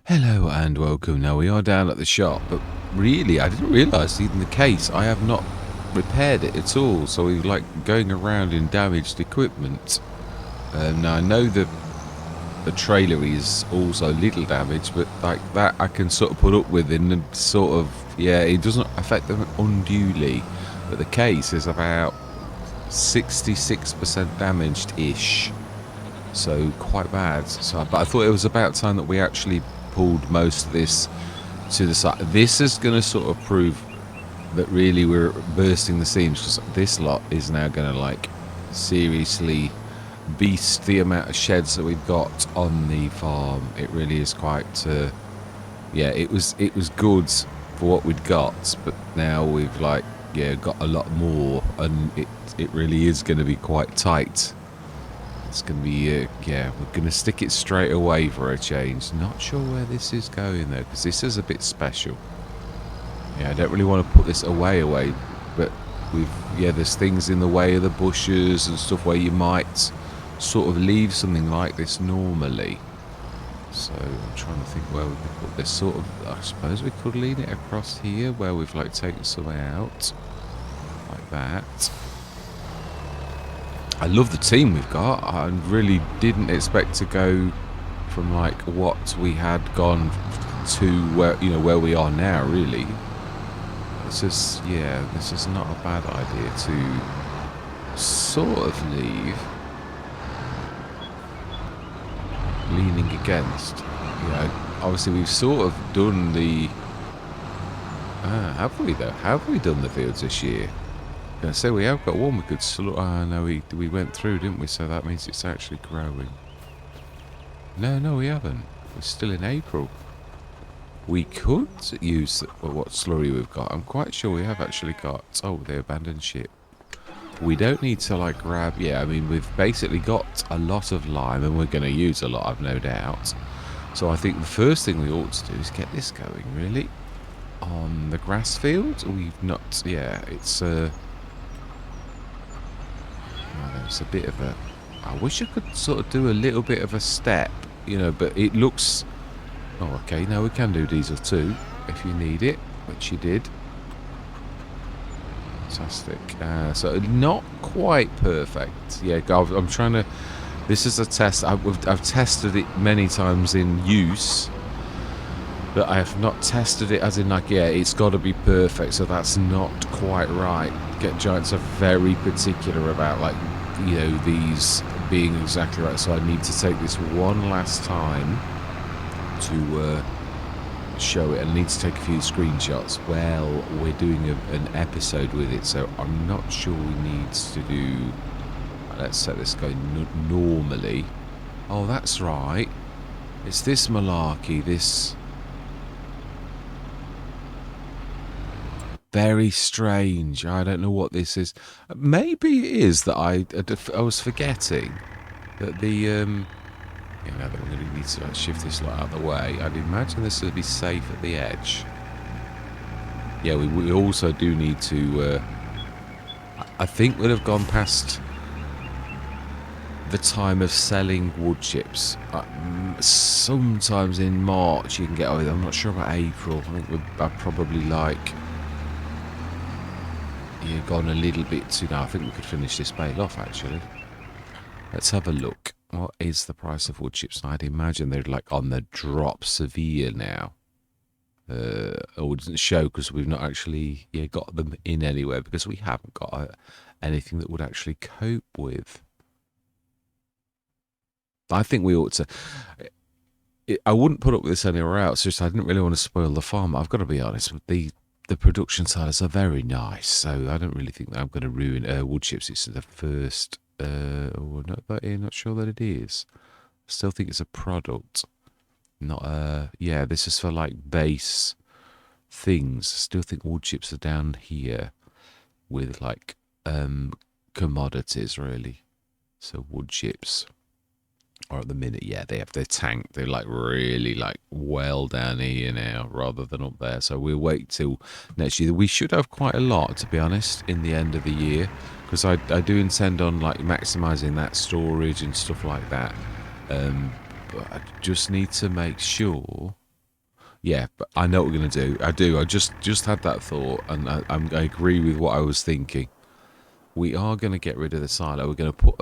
Hello and welcome. Now we are down at the shop, but really I didn't realise even the case, I have not repaired it at all, so we're like going around in damaged equipment. Now I know the trailer is also a little damaged, but like that I can sort of put up with and sort of, yeah, it doesn't affect them unduly, but the case is about 66% damaged-ish, so quite bad. So, but I thought it was about time that we actually pulled most of this to the side. This is going to sort of prove that really we're bursting the seams, because this lot is now going to like seriously beast the amount of sheds that we've got on the farm. It really is quite yeah, it was good for what we'd got, but now we've like, yeah, got a lot more, and it really is going to be quite tight. It's going to be, yeah, we're going to stick it straight away for a change. Not sure where this is going, though, because this is a bit special. Yeah, I don't really want to put this away, but yeah, there's things in the way of the bushes and stuff where you might sort of leave something like this normally. So I'm trying to think where we could put this sort of, I suppose we could lean it across here where we've like taken some out, like that. I love the team we've got. I really didn't expect to go from like what we had gone to where, you know, where we are now, really. It's just, yeah, this is not a bad idea to sort of leave. Leaning against. You know, obviously we've sort of done the... have we though? Have we done the fields this year? I say we have got one we could slow. No, we went through, didn't we? So that means it's actually growing. No, we haven't. We're still in April. We could use what slurry we've got. I'm quite sure we have actually got. Oh, the abandoned ship. We don't need to like grab. Yeah, I mean we've basically got a lot of lime, and we're going to use a lot, I've no doubt. So I think the first thing we ought to do is get this going. Really, on the grass field. We've not. Yeah, it's There's a bit of a... I wish I could sort of do a little bit of a step, you know, but it looks... Oh, okay, now we can do diesel too, if you need it, which you did. Fantastic. So not quite perfect. Yeah, I'm trying to... This is a test. I've tested it many times in use, but I have not tested it as in like, yeah, it's got to be perfect, so that's not quite right. Get Giants are very particular about like, you know, these being exactly right, so I need to take this one last time to show it, and I need to take a few screenshots. Well, we're doing an episode with it, so I'm not sure we need to do... Let's set this going normally. Oh, that's right. It's this malarkey, this... Very strange. I don't know what this is. Maybe it is that I was forgetting that the... Yeah, now that we're going to need to shift this lot out of the way, I'd imagine this would be safe at the edge. Yeah, we also do need to... I think we'd have gone past the time of selling wood chips. Sometimes in March you can get... I'm not sure about April. I think I'd probably like... Yeah, gone a little bit too... No, I think we could finish this bale off, actually. Let's have a look. What is the price of wood chips? I'd imagine they're like on the drop severe now. Or it doesn't show because we've not actually got them in anywhere, because we haven't got anything that would actually cope with. I think we ought to... I wouldn't put up with this anywhere else. Just I didn't really want to spoil the farm. I've got to be honest. The production silos are very nice, so I don't really think that I'm going to ruin wood chips. It's the first... not sure that it is. Still think it's a product. Not yeah, this is for like base things. Still think wood chips are down here with like commodities, really. So wood chips are at the minute, yeah, they have their tank. They're like really like well down here now rather than up there. So we'll wait till next year. We should have quite a lot, to be honest, in the end of the year, because I do intend on like maximising that storage and stuff like that. But I just need to make sure Yeah, but I know what we're going to do. I do. I just had that thought, and I agree with what I was thinking. We are going to get rid of the silo. We're going to put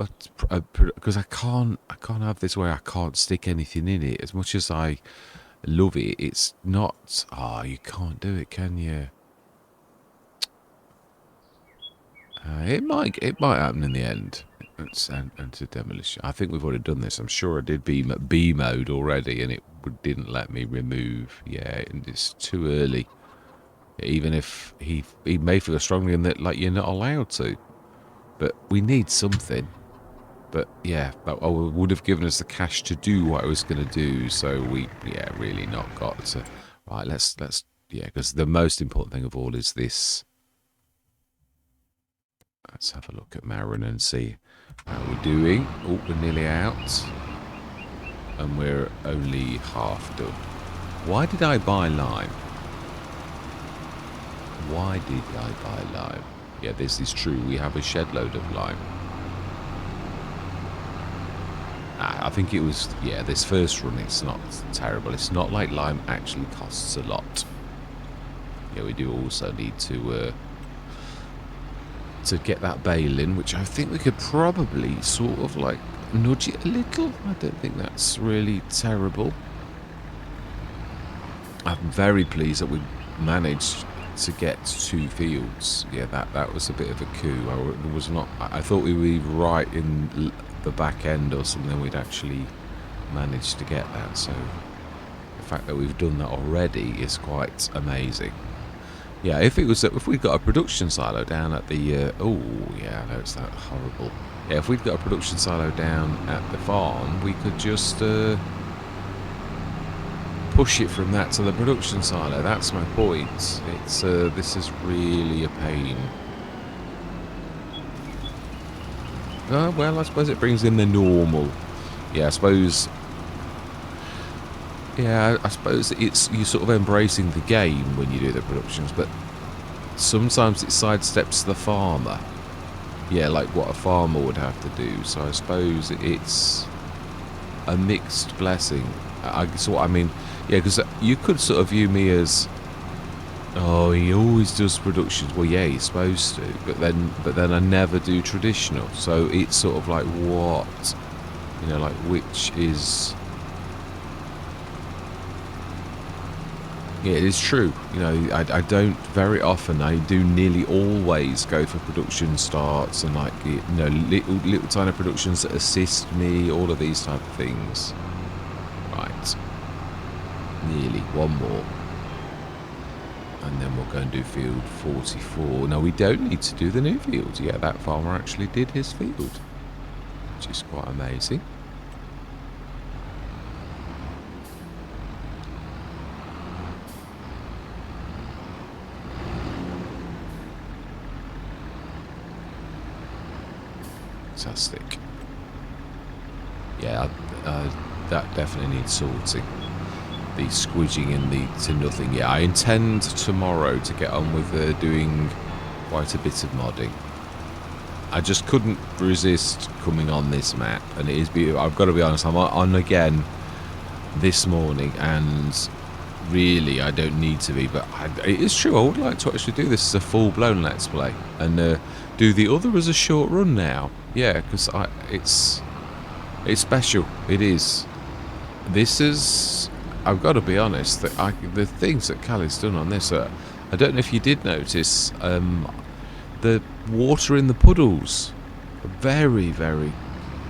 because I can't have this where I can't stick anything in it. As much as I love it, it's not. Ah, you can't do it, can you? It might happen in the end. It's enter demolition. I think we've already done this. I'm sure I did B mode already, and it didn't let me remove. Yeah, and it's too early. Even if he may feel strongly in that, like, you're not allowed to. But we need something. But yeah, that would have given us the cash to do what I was going to do. So we, yeah, really not got to. Right, let's yeah, because the most important thing of all is this. Let's have a look at Marin and see how we're doing. Oh, we're nearly out. And we're only half done. Why did I buy lime? Why did I buy lime? Yeah, this is true. We have a shed load of lime. I think it was, yeah, this first run, it's not terrible. It's not like lime actually costs a lot. Yeah, we do also need to get that bale in, which I think we could probably sort of like nudge it a little. I don't think that's really terrible. I'm very pleased that we managed to get 2 fields. Yeah, that was a bit of a coup. I thought we would be right in the back end or something. We'd actually managed to get that. So the fact that we've done that already is quite amazing. Yeah, if we got a production silo down at the oh yeah, I know it's that horrible. Yeah, if we'd got a production silo down at the farm, we could just push it from that to the production silo. That's my point. It's this is really a pain. Well, I suppose it brings in the normal. Yeah, I suppose. Yeah, I suppose it's you sort of embracing the game when you do the productions, but sometimes it sidesteps the farmer. Yeah, like what a farmer would have to do. So I suppose it's a mixed blessing. I mean. Yeah, because you could sort of view me as, oh, he always does productions. Well, yeah, he's supposed to, but then I never do traditional. So it's sort of like what, you know, like which is. Yeah, it is true. You know, I don't very often. I do nearly always go for production starts and like, you know, little tiny productions that assist me. All of these type of things. Right. Nearly one more, and then we'll go and do field 44. No, we don't need to do the new field. Yeah, that farmer actually did his field, which is quite amazing. Fantastic. Yeah, that definitely needs sorting. The squidging in the to nothing. Yeah, I intend tomorrow to get on with doing quite a bit of modding. I just couldn't resist coming on this map, and it is beautiful. I've got to be honest, I'm on again this morning, and really I don't need to be, but it is true. I would like to actually do this as a full-blown let's play, and do the other as a short run now. Yeah, because it's special. It is. This is. I've got to be honest, that the things that Callie's done on this, I don't know if you did notice, the water in the puddles, very, very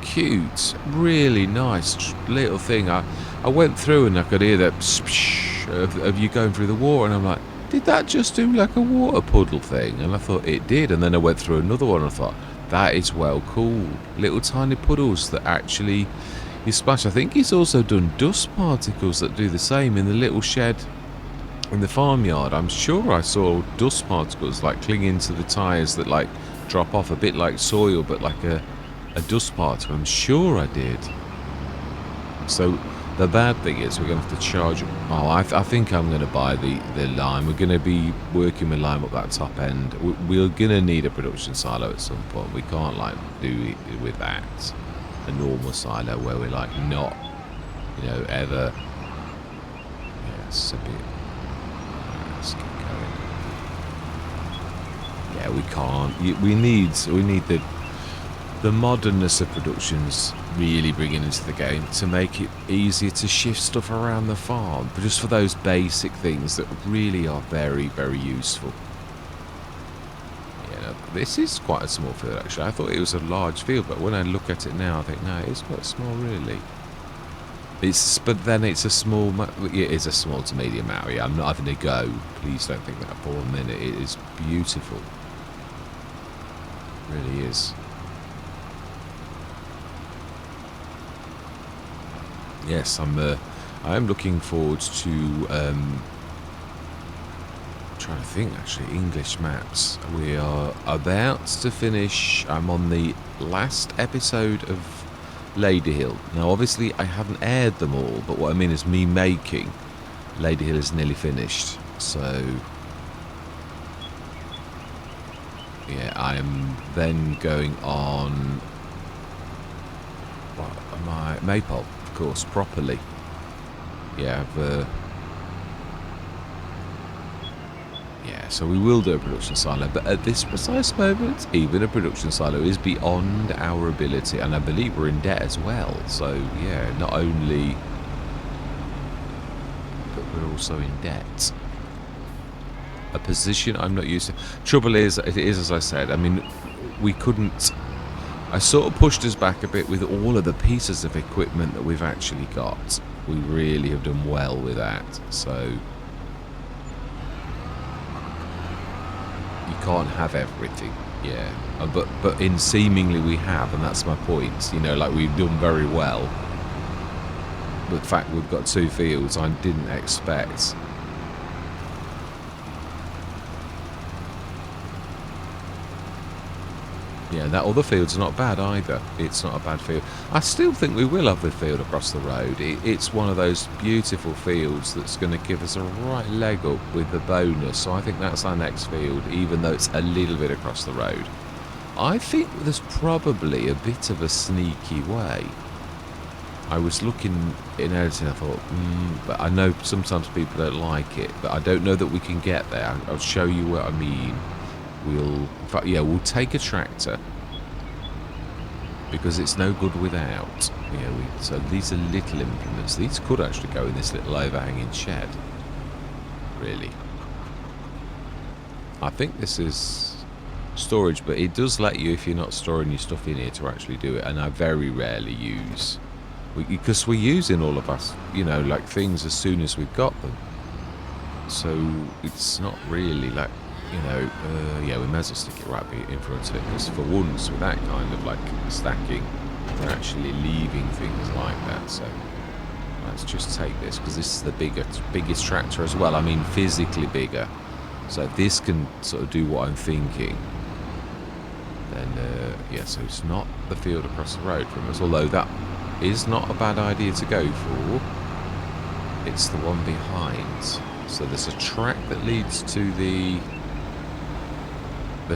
cute, really nice little thing. I went through and I could hear that splash of you going through the water, and I'm like, did that just do like a water puddle thing? And I thought it did, and then I went through another one and I thought, that is well cool. Little tiny puddles that actually... You splash. I think he's also done dust particles that do the same in the little shed in the farmyard. I'm sure I saw dust particles like clinging to the tyres that like drop off a bit like soil, but like a dust particle. I'm sure I did. So the bad thing is we're going to have to charge. Oh, I think I'm going to buy the lime. We're going to be working with lime up that top end. We're going to need a production silo at some point. We can't like do it with that. A normal silo where we're like not, you know, ever Yeah, it's a bit. Let's get going. Yeah, we can't. We need the modernness of productions really bringing into the game to make it easier to shift stuff around the farm, but just for those basic things that really are very, very useful. Yeah, no, this is quite a small field actually. I thought it was a large field, but when I look at it now, I think no, it's quite small really. But then it's a small. It is a small to medium area. I'm not having a go. Please don't think that for a minute. It is beautiful. It really is. Yes, I am looking forward to trying to think actually English maps. We are about to finish. I'm on the last episode of Lady Hill. Now obviously I haven't aired them all, but what I mean is me making Lady Hill is nearly finished. So yeah, I am then going on my Maypole, of course, properly. Yeah, yeah, so we will do a production silo, but at this precise moment, even a production silo is beyond our ability, and I believe we're in debt as well. So yeah, not only, but we're also in debt. A position I'm not used to. Trouble is, it is as I said. I mean, we couldn't. I sort of pushed us back a bit with all of the pieces of equipment that we've actually got. We really have done well with that. So you can't have everything, yeah. But in seemingly we have, and that's my point. You know, like we've done very well. But the fact we've got 2 fields, I didn't expect. Yeah, that other field's not bad either. It's not a bad field. I still think we will have the field across the road. It's one of those beautiful fields that's going to give us a right leg up with the bonus. So I think that's our next field, even though it's a little bit across the road. I think there's probably a bit of a sneaky way. I was looking in editing, I thought, but I know sometimes people don't like it, but I don't know that we can get there. I'll show you what I mean. In fact, yeah, we'll take a tractor because it's no good without. Yeah, so these are little implements. These could actually go in this little overhanging shed. Really, I think this is storage, but it does let you, if you're not storing your stuff in here, to actually do it. And I very rarely use, because we're using all of us, like things as soon as we've got them. So it's not really like. Yeah, we may as well stick it right in front of it, because for once with that kind of like stacking, we're actually leaving things like that. So let's just take this, because this is the biggest tractor as well. I mean physically bigger, so if this can sort of do what I'm thinking, then yeah, so it's not the field across the road from us, although that is not a bad idea to go for. It's the one behind. So there's a track that leads to the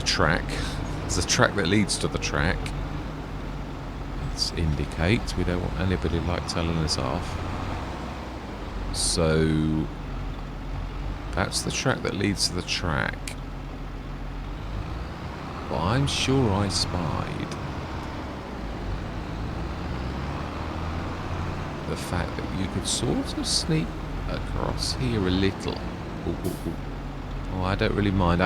track. There's a track that leads to the track. Let's indicate. We don't want anybody like telling us off. So that's the track that leads to the track. Well, I'm sure I spied the fact that you could sort of sneak across here a little. Ooh, ooh, ooh. Oh, I don't really mind.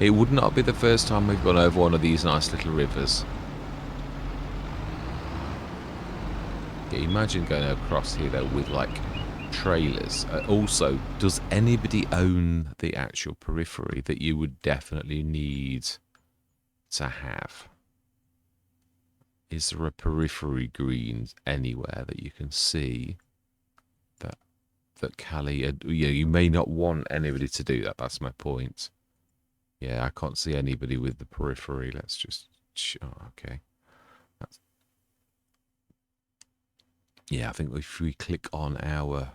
It would not be the first time we've gone over one of these nice little rivers. Yeah, imagine going across here though with like trailers. Also, does anybody own the actual periphery that you would definitely need to have? Is there a periphery green anywhere that you can see that Callie, you may not want anybody to do that. That's my point. Yeah, I can't see anybody with the periphery. Let's just, okay. Yeah, I think if we click on our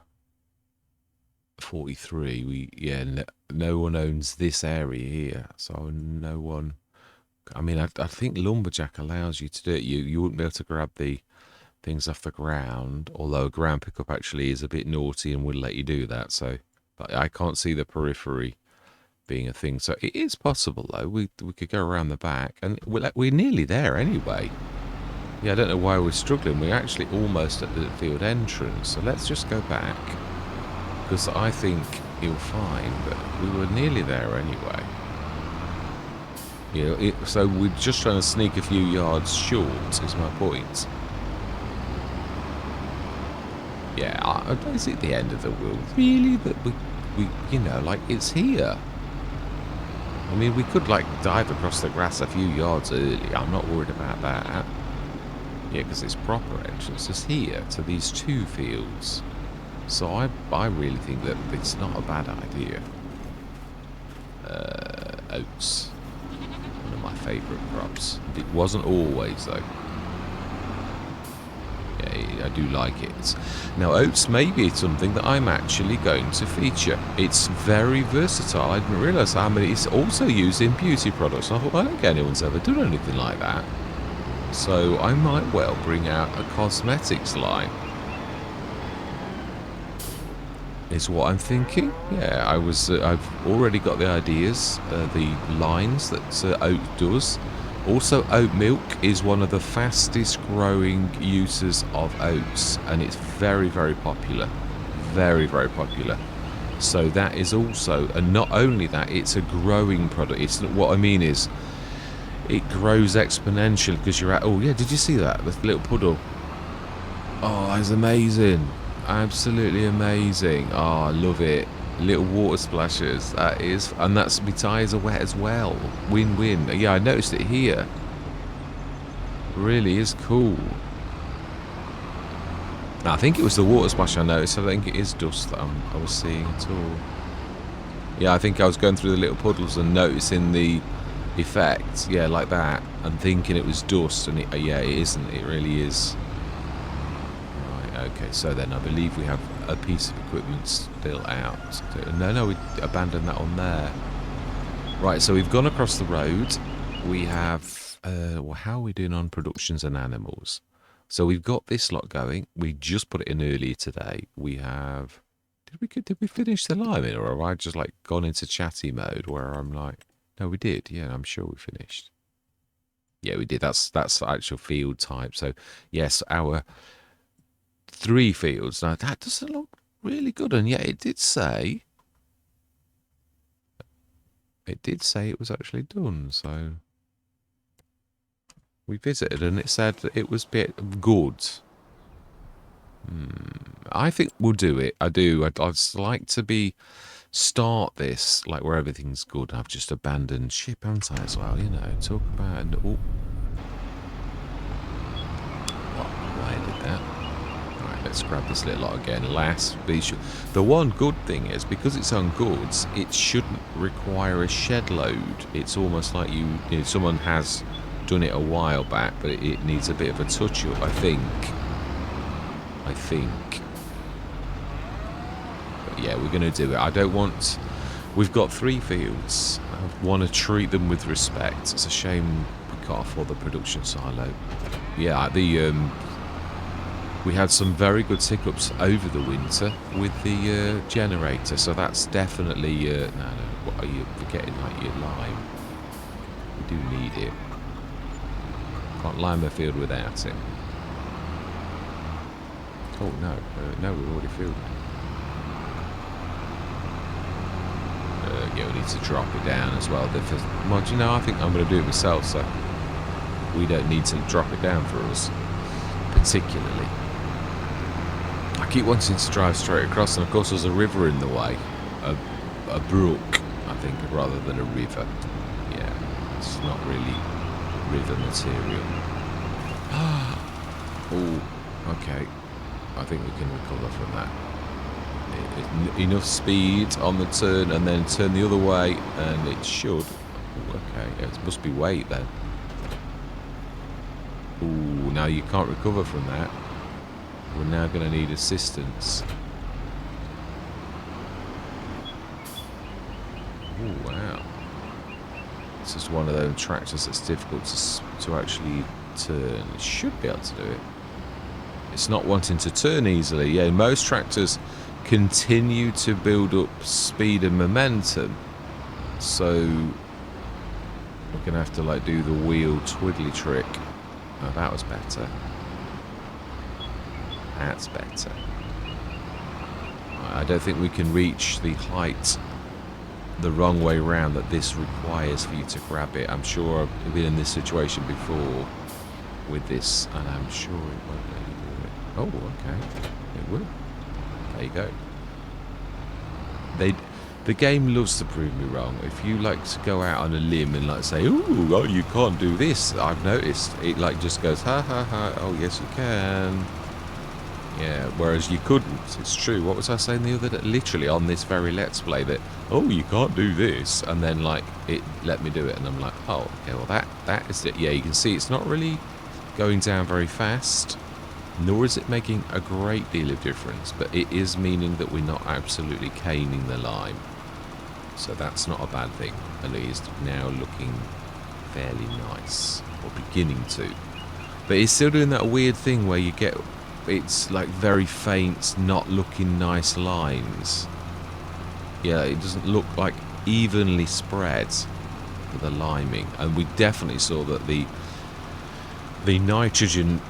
43, no one owns this area here. So no one, I mean, I think Lumberjack allows you to do it. You wouldn't be able to grab the things off the ground, although a ground pickup actually is a bit naughty and will let you do that. So, but I can't see the periphery being a thing. So it is possible, though. We could go around the back, and we're nearly there anyway. Yeah, I don't know why we're struggling. We're actually almost at the field entrance. So let's just go back, because I think you'll find that we were nearly there anyway. You know, so we're just trying to sneak a few yards short, is my point. Yeah, is it the end of the world? Really? That we you know, like, it's here. I mean, we could, like, dive across the grass a few yards early. I'm not worried about that. Yeah, because it's proper entrance. It's here to these two fields. So I really think that it's not a bad idea. Oats. One of my favourite crops. It wasn't always, though. Yeah, I do like it. Now, oats may be something that I'm actually going to feature. It's very versatile. I didn't realise how many. It's also used in beauty products. I thought, I don't think anyone's ever done anything like that. So I might well bring out a cosmetics line. Is what I'm thinking. Yeah, I've already got the ideas, the lines that oat does. Also, oat milk is one of the fastest growing uses of oats, and it's very, very popular. Very, very popular. So that is also, and not only that, it's a growing product. It's what I mean is, it grows exponentially because you're at. Oh yeah, did you see that? The little puddle. Oh, that's amazing. Absolutely amazing. Oh, I love it. Little water splashes. That is, and that's, my tyres are wet as well. Win-win. Yeah, I noticed it here. Really is cool. I think it was the water splash I noticed. I think it is dust that I was seeing at all. Yeah, I think I was going through the little puddles and noticing the effect. Yeah, like that, and thinking it was dust, and yeah, it isn't. It really is. Okay, so then I believe we have a piece of equipment still out. No, we abandoned that on there. Right, so we've gone across the road. We have, well, how are we doing on productions and animals? So we've got this lot going. We just put it in earlier today. We have, did we finish the liming, or have I just like gone into chatty mode where I'm like, no, we did. Yeah, I'm sure we finished. Yeah, we did. That's the actual field type. So yes, our 3 fields. Now that doesn't look really good, and yet it did say it was actually done. So we visited, and it said that it was good. I think we'll do it. I do. I'd like to start this like where everything's good. I've just abandoned ship, haven't I, as well? You know, talk about. Oh, why did that? Let's grab this little lot again. The one good thing is, because it's on goods, it shouldn't require a shed load. It's almost like you know, someone has done it a while back, but it needs a bit of a touch up, I think. But yeah, we're going to do it. I don't want. We've got 3 fields. I want to treat them with respect. It's a shame we can't afford the production silo. Yeah, we had some very good hiccups over the winter with the generator, so that's definitely... no, what are you forgetting, like your lime? We do need it. Can't lime a field without it. Oh, no. No, we've already filled it. Yeah, we need to drop it down as well. Well, do you know, I think I'm going to do it myself, so we don't need to drop it down for us, particularly. I keep wanting to drive straight across, and of course there's a river in the way. A brook, I think, rather than a river. Yeah, it's not really river material. Oh, okay. I think we can recover from that. Enough speed on the turn, and then turn the other way, and it should. Ooh, okay, it must be weight then. Ooh, now you can't recover from that. We're now going to need assistance. Oh, wow. This is one of those tractors that's difficult to actually turn. It should be able to do it. It's not wanting to turn easily. Yeah, most tractors continue to build up speed and momentum. So we're going to have to like do the wheel twiddly trick. Oh, that was better. That's better. I don't think we can reach the height the wrong way round that this requires for you to grab it. I'm sure I've been in this situation before with this, and I'm sure it won't let you do it. Oh, okay. It will. There you go. The game loves to prove me wrong. If you like to go out on a limb and like say, "Ooh, oh, you can't do this," I've noticed it like just goes, "Ha ha ha! Oh yes, you can." Yeah. Whereas you couldn't. It's true. What was I saying the other day? Literally on this very Let's Play that, "Oh, you can't do this," and then like it let me do it, and I'm like, "Oh, okay. Well, that is it." Yeah. You can see it's not really going down very fast. Nor is it making a great deal of difference, but it is meaning that we're not absolutely caning the lime. So that's not a bad thing, at least now looking fairly nice, or beginning to. But it's still doing that weird thing where you get, it's like very faint, not looking nice lines. Yeah, it doesn't look like evenly spread for the liming. And we definitely saw that the nitrogen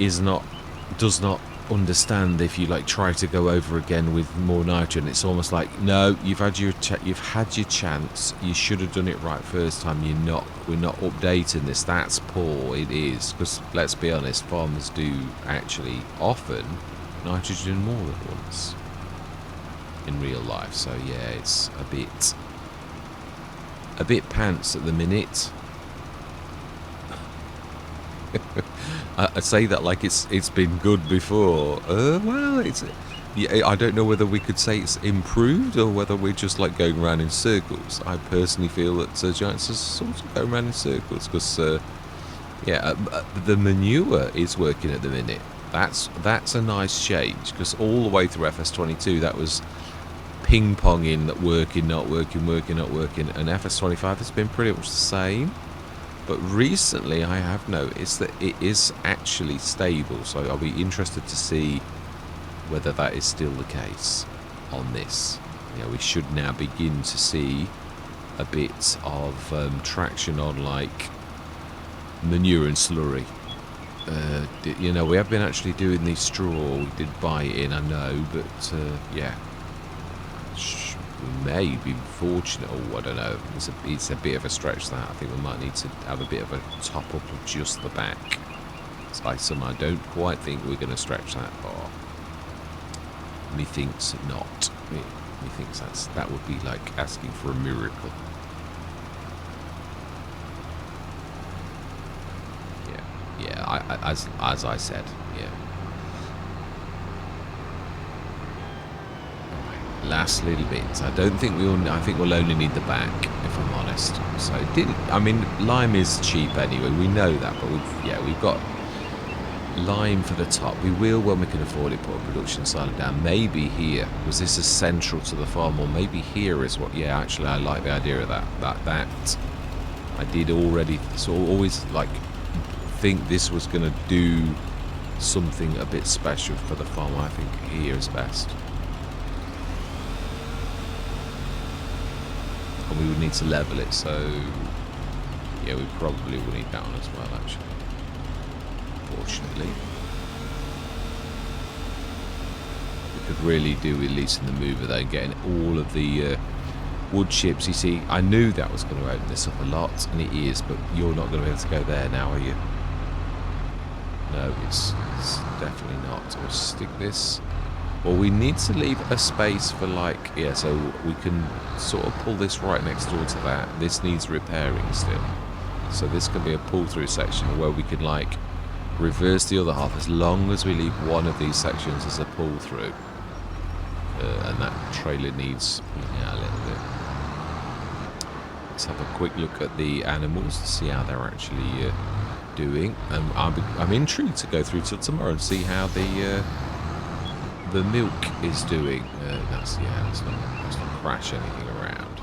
does not understand if you like try to go over again with more nitrogen. It's almost like, no, you've had your chance. You should have done it right first time. We're not updating this. That's poor. It is, because let's be honest, farmers do actually often nitrogen more than once in real life. So yeah, it's a bit pants at the minute. I say that like it's been good before. Well, yeah, I don't know whether we could say it's improved or whether we're just like going around in circles. I personally feel that Giants are sort of going around in circles because, the manure is working at the minute. That's a nice change, because all the way through FS22 that was ping-ponging, working, not working, working, not working, and FS25 has been pretty much the same. But recently I have noticed that it is actually stable, so I'll be interested to see whether that is still the case on this. You know, we should now begin to see a bit of traction on like manure and slurry. You know, we have been actually doing the straw. We did buy it in, I know, but yeah, we may be fortunate. Oh, I don't know. It's a bit of a stretch that. I think we might need to have a bit of a top up of just the back. So I don't quite think we're going to stretch that far. Methinks not. Methinks that would be like asking for a miracle. Yeah. As I said. Yeah. Last little bit. I don't think I think we'll only need the back, if I'm honest. So I mean, lime is cheap anyway. We know that, but we've got lime for the top. We will, when we can afford it, put a production silo down. Maybe here, because this is central to the farm, or maybe here is what. Yeah, actually, I like the idea of that. That I did already. So always like think this was going to do something a bit special for the farm. I think here is best. And we would need to level it, so yeah, we probably will need that one as well, actually. Fortunately, we could really do at least in the mover though, getting all of the wood chips. You see, I knew that was going to open this up a lot, and it is, but you're not going to be able to go there now, are you? No, it's definitely not. So we'll stick this. Well, we need to leave a space for like, yeah, so we can sort of pull this right next door to that. This needs repairing still. So this can be a pull-through section where we can like reverse the other half as long as we leave one of these sections as a pull-through. And that trailer needs pulling out a little bit. Let's have a quick look at the animals to see how they're actually doing. I'm intrigued to go through till tomorrow and see how the milk is doing. Let's not crash anything around.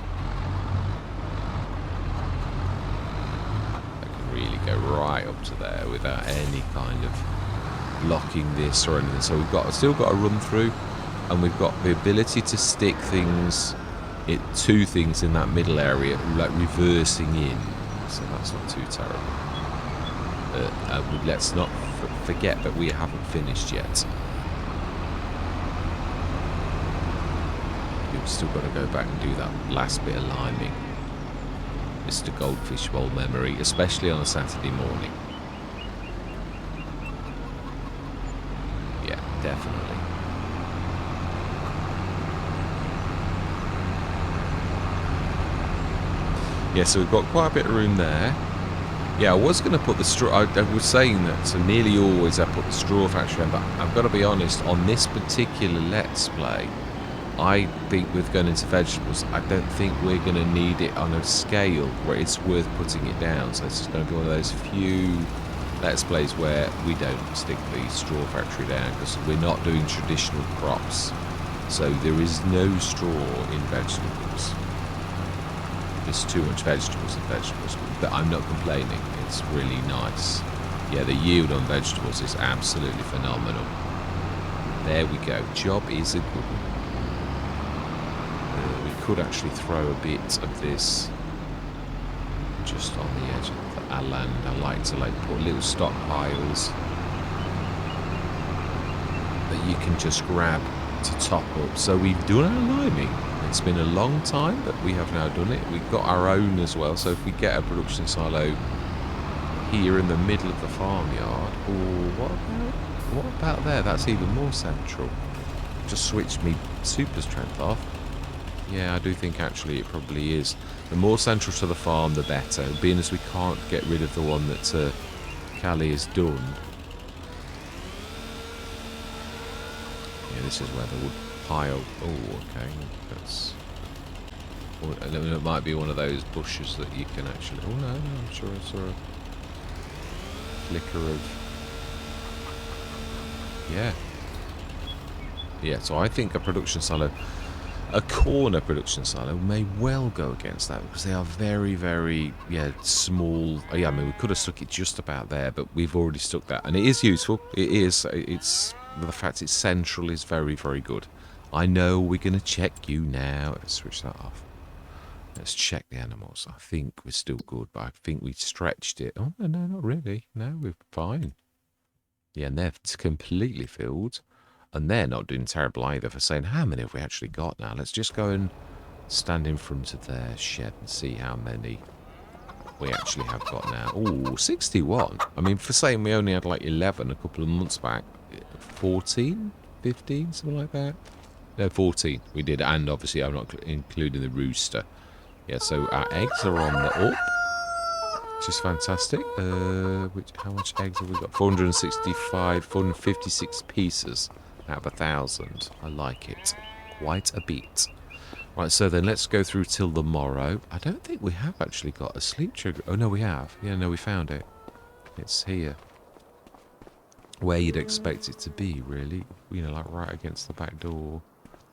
I can really go right up to there without any kind of blocking this or anything. So we've still got a run through, and we've got the ability to stick things, two things in that middle area, like reversing in. So that's not too terrible. Let's not forget that we haven't finished yet. We've still got to go back and do that last bit of liming. Mr. Goldfish Bowl memory, especially on a Saturday morning. Yeah, definitely. Yeah, so we've got quite a bit of room there. Yeah, I was going to put the straw... I was saying that, so nearly always I put the straw factory in, but I've got to be honest, on this particular Let's Play, I think with going into vegetables, I don't think we're going to need it on a scale where it's worth putting it down. So it's just going to be one of those few Let's Plays where we don't stick the straw factory down, because we're not doing traditional crops. So there is no straw in vegetables. There's too much vegetables in vegetables, but I'm not complaining. It's really nice. Yeah, the yield on vegetables is absolutely phenomenal. There we go. Job is a good one. We could actually throw a bit of this just on the edge of our land. I like to put little stockpiles that you can just grab to top up. So we've done our liming. It's been a long time, but we have now done it. We've got our own as well, so if we get a production silo here in the middle of the farmyard, or what about there? That's even more central. Just switched me super strength off. Yeah, I do think actually it probably is. The more central to the farm, the better, being as we can't get rid of the one that Callie has done. Yeah, this is where the wood pile. Oh, okay. That's. Or, it might be one of those bushes that you can actually. Oh no, I'm sure I saw a flicker of. Yeah. Yeah. So I think a production silo, a corner production silo, may well go against that because they are very, very small. Yeah, I mean we could have stuck it just about there, but we've already stuck that, and it is useful. It is. It's the fact it's central is very, very good. I know we're going to check you now. Let's switch that off. Let's check the animals. I think we're still good, but I think we stretched it. Oh, no, not really. No, we're fine. Yeah, and they're completely filled. And they're not doing terrible either for saying, how many have we actually got now? Let's just go and stand in front of their shed and see how many we actually have got now. Oh, 61. I mean, for saying we only had like 11 a couple of months back. 14? 15? Something like that. No, 14 we did, and obviously I'm not including the rooster. Yeah, so our eggs are on the up, which is fantastic. How much eggs have we got? 465, 456 pieces out of 1,000. I like it. Quite a bit. Right, so then let's go through till the morrow. I don't think we have actually got a sleep trigger. Oh, no, we have. Yeah, no, we found it. It's here. Where you'd expect it to be, really. You know, like right against the back door.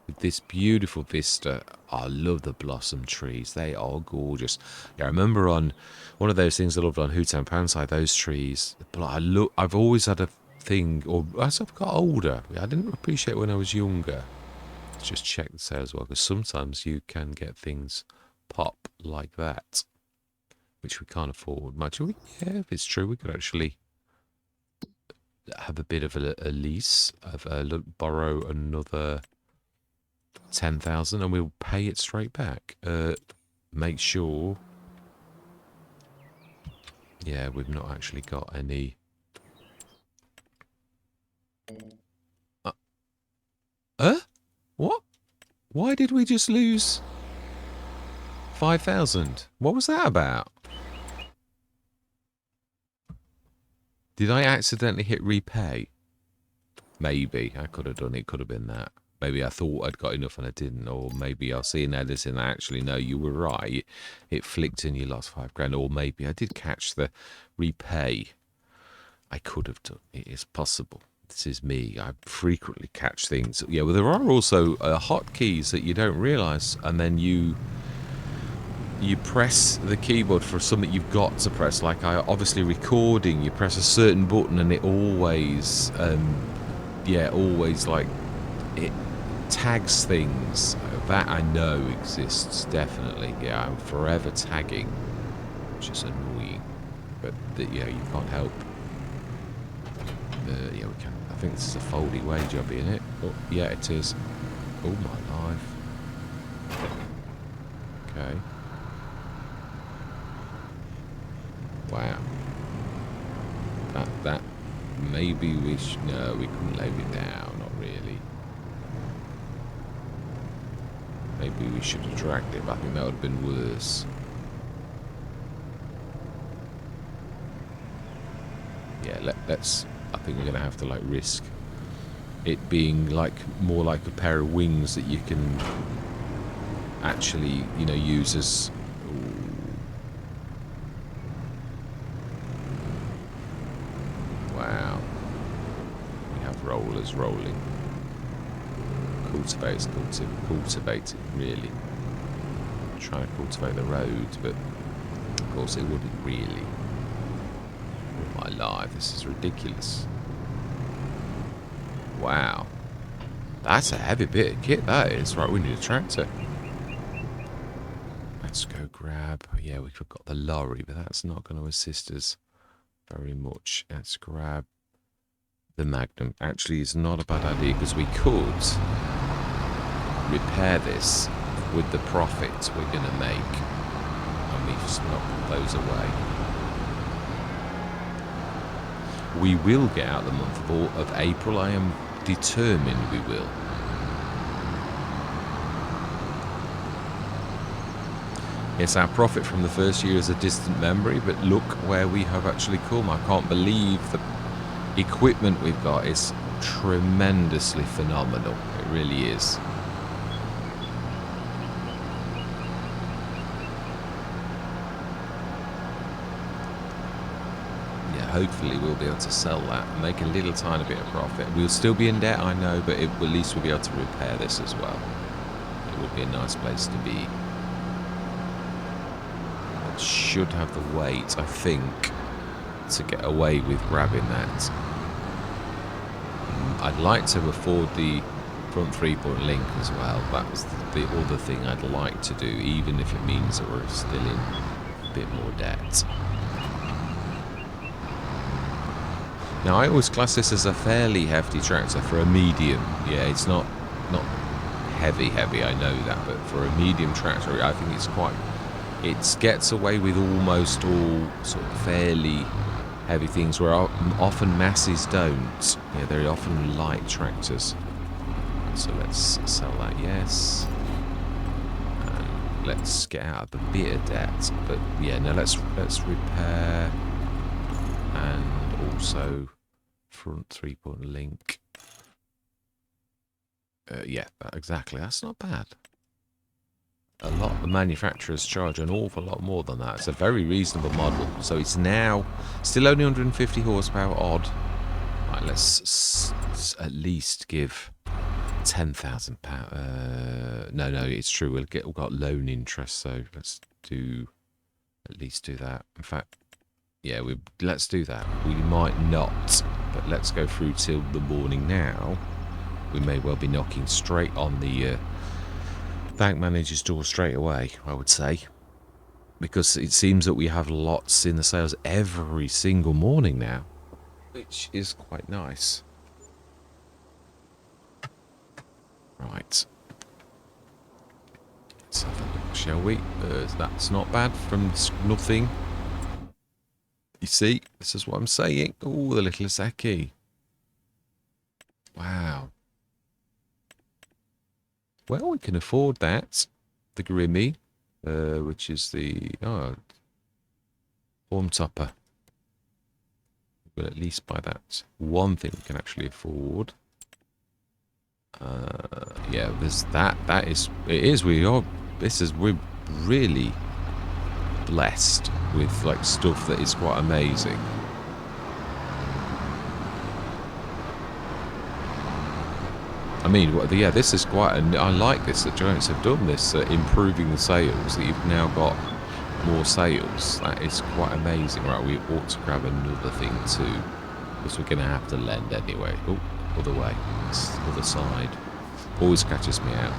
With this beautiful vista. I love the blossom trees. They are gorgeous. Yeah, I remember on one of those things I loved on Hootown Panside, those trees. But I've always had a thing, or as I've got older, I didn't appreciate when I was younger. Let's just check this out as well, because sometimes you can get things pop like that, which we can't afford much. Yeah, if it's true, we could actually have a bit of a lease, borrow another 10,000 and we'll pay it straight back. Make sure. Yeah, we've not actually got any. What? Why did we just lose 5,000? What was that about? Did I accidentally hit repay? Maybe. I could have done it. Could have been that. Maybe I thought I'd got enough and I didn't. Or maybe I'll see an edit and actually, no, you were right. It flicked and you lost 5 grand. Or maybe I did catch the repay. I could have done. It is possible. This is me. I frequently catch things. Yeah, well, there are also hotkeys that you don't realise. And then you you press the keyboard for something you've got to press, like obviously recording, you press a certain button and it always, always like, it tags things. That I know exists, definitely. Yeah, I'm forever tagging, which is annoying. But, yeah, you can't help. Yeah, we can. I think this is a foldy way job, isn't it? Oh, yeah, it is. Oh, my life. Okay. Wow. That maybe we should... No, we couldn't load it down, not really. Maybe we should have dragged it, but I think that would have been worse. Yeah, let's... I think we're going to have to, like, risk it being, like, more like a pair of wings that you can actually, you know, use as... Wow. We have rollers rolling. Cultivate, really. Trying to cultivate the road, but of course it wouldn't really. Oh my life, this is ridiculous. Wow. That's a heavy bit of kit, that is. Right, we need a tractor. Let's go grab... Yeah, we've got the lorry, but that's not going to assist us very much. Let's grab the Magnum. Actually, it's not a bad idea, because we could repair this with the profits we're going to make. And we've just not put those away. We will get out the month of April. I am determined we will. Yes, our profit from the first year is a distant memory, but look where we have actually come. I can't believe the equipment we've got is tremendously phenomenal. It really is. Hopefully we'll be able to sell that and make a little tiny bit of profit. We'll still be in debt, I know, but at least we'll be able to repair this as well. It would be a nice place to be. It should have the weight, I think, to get away with grabbing that. I'd like to afford the front 3-point link as well. That was the other thing I'd like to do, even if it means that we're still in a bit more debt. Now, I always class this as a fairly hefty tractor for a medium. Yeah, it's not heavy, I know that, but for a medium tractor, I think it's quite... It gets away with almost all sort of fairly heavy things, where often masses don't. Yeah, they're often light tractors. So let's sell that, yes. And let's get out of the bit of debt. But yeah, no, let's repair and also front 3-point link. Yeah, exactly. That's not bad. A lot of manufacturers charge an awful lot more than that. It's a very reasonable model. So it's now still only 150 horsepower odd. Right, let's at least give £10,000. No, it's true. We've got loan interest, so let's at least do that. In fact, yeah, let's do that. We might not, but let's go through till the morning now. We may well be knocking straight on the bank manager's door straight away, I would say. Because it seems that we have lots in the sales every single morning now, which is quite nice. Right. Let's have a look, shall we? That's not bad from nothing. You see, this is what I'm saying. Oh, the little Zeki. Wow. Well, we can afford that. The Grimmy, which is the form topper. We'll at least buy that one thing we can actually afford. Yeah, there's that. That is, it is. We're really blessed with like stuff that is quite amazing. I mean, this is quite. I like this that Giants have done this, improving the sales. That you've now got more sales. That is quite amazing. Right, we ought to grab another thing too, because we're going to have to lend anyway. Oh, other way. It's the other side. Always catches me out.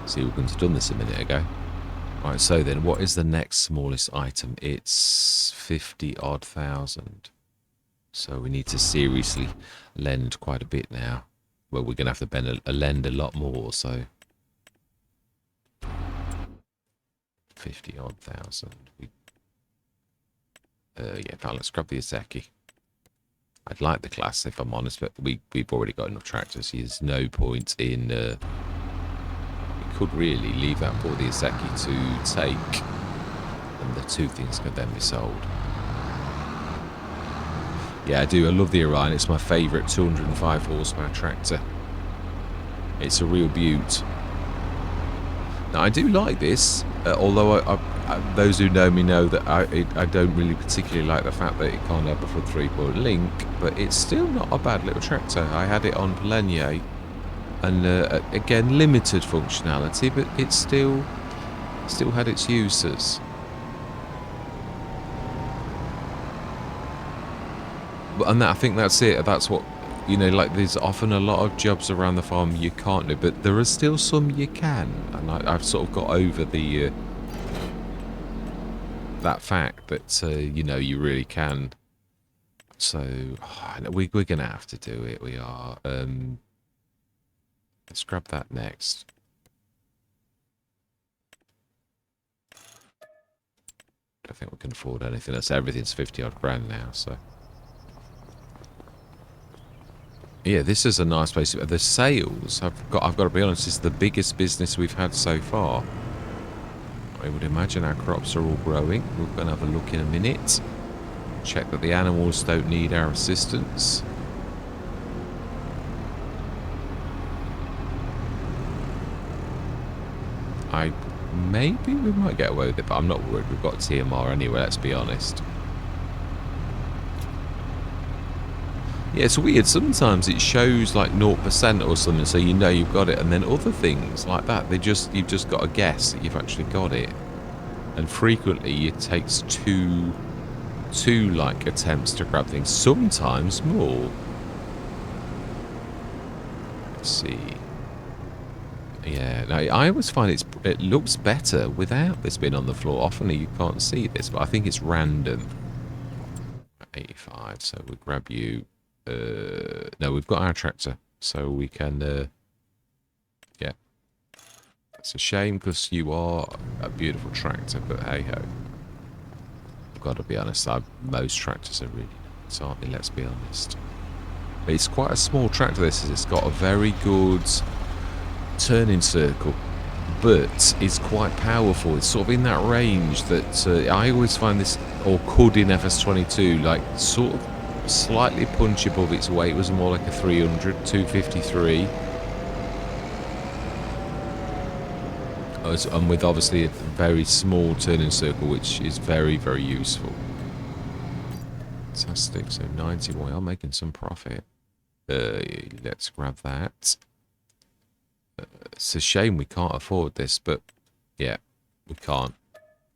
See, we could have done this a minute ago. Right, so then what is the next smallest item? It's 50 odd thousand. So we need to seriously lend quite a bit now. Well, we're going to have to lend a lot more, so 50 odd thousand. Yeah, fine, let's grab the Iseki. I'd like the class, if I'm honest, but we've already got enough tractors. There's no point in... we could really leave that for the Iseki to take, and the two things could then be sold. Yeah, I do. I love the Orion. It's my favourite 205 horsepower tractor. It's a real beaut. Now, I do like this, although those who know me know that I don't really particularly like the fact that it can't have a front three-point link, but it's still not a bad little tractor. I had it on Polenier, and again, limited functionality, but it still had its uses. And I think that's it. That's what, you know, like there's often a lot of jobs around the farm you can't do, but there are still some you can. And I've sort of got over the that fact that, you know, you really can. So we're going to have to do it. We are. Let's grab that next. I don't think we can afford anything else. Everything's 50 odd grand now, so. Yeah, this is a nice place. The sales, I've got to be honest, this is the biggest business we've had so far. I would imagine our crops are all growing. We're going to have a look in a minute. Check that the animals don't need our assistance. Maybe we might get away with it, but I'm not worried. We've got TMR anyway, let's be honest. Yeah, it's weird. Sometimes it shows like 0% or something, so you know you've got it, and then other things like that, you've just got to guess that you've actually got it. And frequently it takes two like attempts to grab things, sometimes more. Let's see. Yeah, no, I always find it looks better without this being on the floor. Often you can't see this, but I think it's random. 85, so we'll grab you. No, we've got our tractor, so we can, yeah. It's a shame because you are a beautiful tractor, but hey-ho. I've got to be honest, most tractors are really nice, aren't they? Let's be honest. But it's quite a small tractor, this is. It's got a very good turning circle, but it's quite powerful. It's sort of in that range that I always find this, or could in FS22, like sort of slightly punch above its weight. It was more like a 300, 253. And with obviously a very small turning circle, which is very, very useful. Fantastic. So 90, we are making some profit. Let's grab that. It's a shame we can't afford this, but yeah, we can't.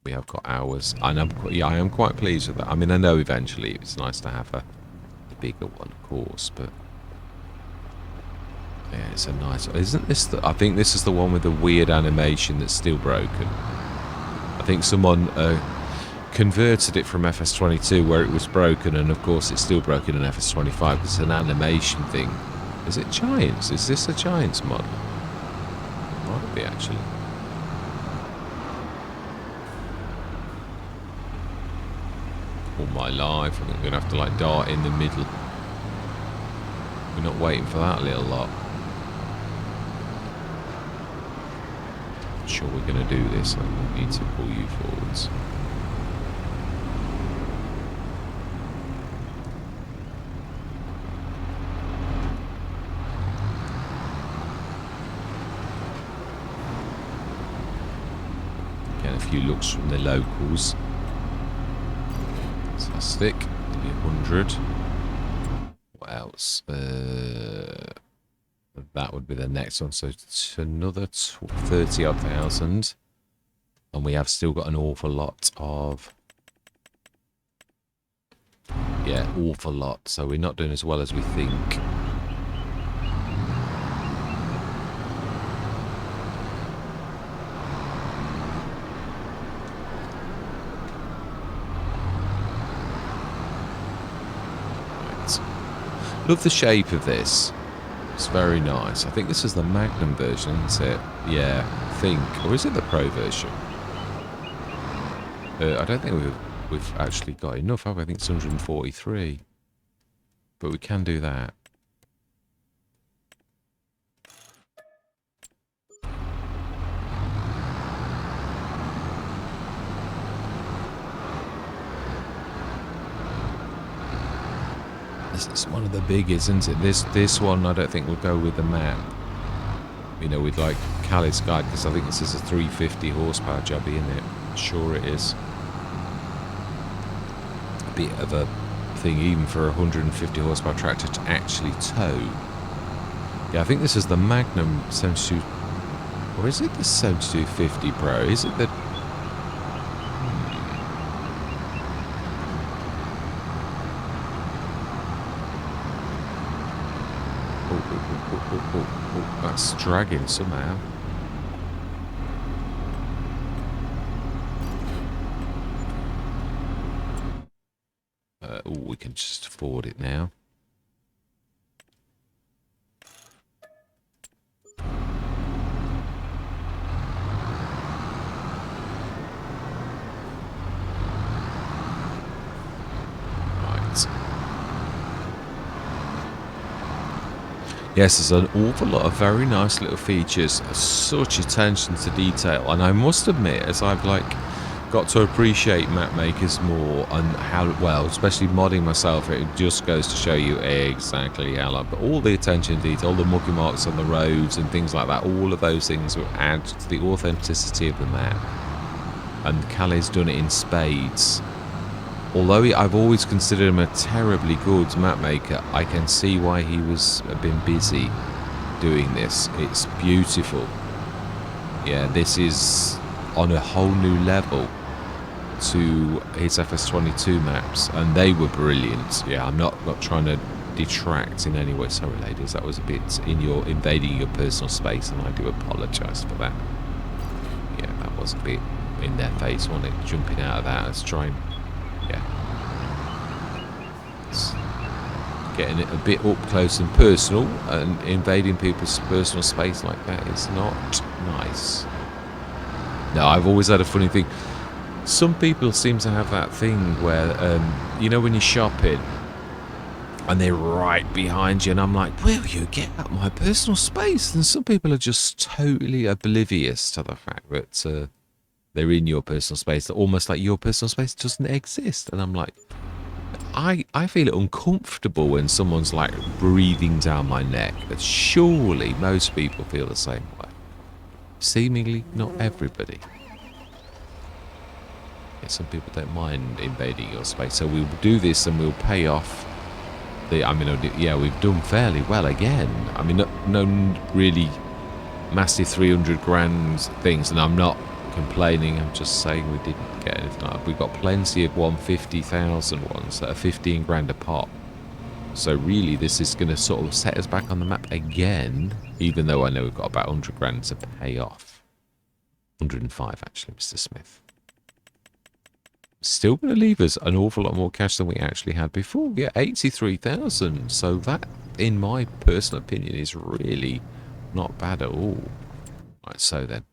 We have got ours, and I am quite pleased with that. I mean, I know eventually it's nice to have a bigger one, of course, but yeah, it's a nice. Isn't this I think this is the one with the weird animation that's still broken. I think someone converted it from FS22 where it was broken, and of course it's still broken in FS25 because it's an animation thing. Is it Giants? Is this a Giants mod? Might be, actually. All my life, I think we're going to have to like dart in the middle. We're not waiting for that little lot. I'm sure we're going to do this. I need to pull you forwards. Get a few looks from the locals. Fantastic. Maybe 100. What else? that would be the next one. So it's another 30-odd thousand. And we have still got an awful lot of... Yeah, awful lot. So we're not doing as well as we think. Love the shape of this. It's very nice. I think this is the Magnum version, isn't it? Yeah, I think. Or is it the Pro version? I don't think we've actually got enough, have we? I think it's 143. But we can do that. This is one of the biggest, isn't it? This one I don't think will go with the map. You know, with like Callie's Guide, because I think this is a 350 horsepower jobby, isn't it? Sure it is. A bit of a thing even for a 150 horsepower tractor to actually tow. Yeah, I think this is the Magnum 72, or is it the 7250 Pro? Is it the... Oh, that's dragging somehow. Oh, we can just afford it now. Yes, there's an awful lot of very nice little features, such attention to detail, and I must admit, as I've got to appreciate map makers more and how well, especially modding myself, it just goes to show you exactly how. But all the attention to detail, all the mucky marks on the roads and things like that, all of those things will add to the authenticity of the map. And Callie's done it in spades. Although I've always considered him a terribly good map maker, I can see why he was been busy doing this. It's beautiful. Yeah, this is on a whole new level to his FS22 maps, and they were brilliant. Yeah, I'm not trying to detract in any way. Sorry, ladies, that was a bit invading your personal space, and I do apologise for that. Yeah, that was a bit in their face, wasn't it? Jumping out of that, let's try and... Yeah. It's getting it a bit up close and personal, and invading people's personal space like that is not nice. No, I've always had a funny thing. Some people seem to have that thing where, you know, when you're shopping and they're right behind you, and I'm like, will you get out my personal space? And some people are just totally oblivious to the fact that they're in your personal space, almost like your personal space doesn't exist. And I'm like, I feel uncomfortable when someone's like breathing down my neck, but surely most people feel the same way. Seemingly not everybody. Yeah, some people don't mind invading your space, so we'll do this and we'll pay off the... I mean, yeah, we've done fairly well again. I mean, no really massive 300 grand things, and I'm not complaining, I'm just saying we didn't get anything. We've got plenty of 150,000 ones that are 15 grand a pop. So really this is going to sort of set us back on the map again, even though I know we've got about 100 grand to pay off. 105 actually, Mr. Smith. Still going to leave us an awful lot more cash than we actually had before. Yeah, 83,000. So that, in my personal opinion, is really not bad at all. Right, so then.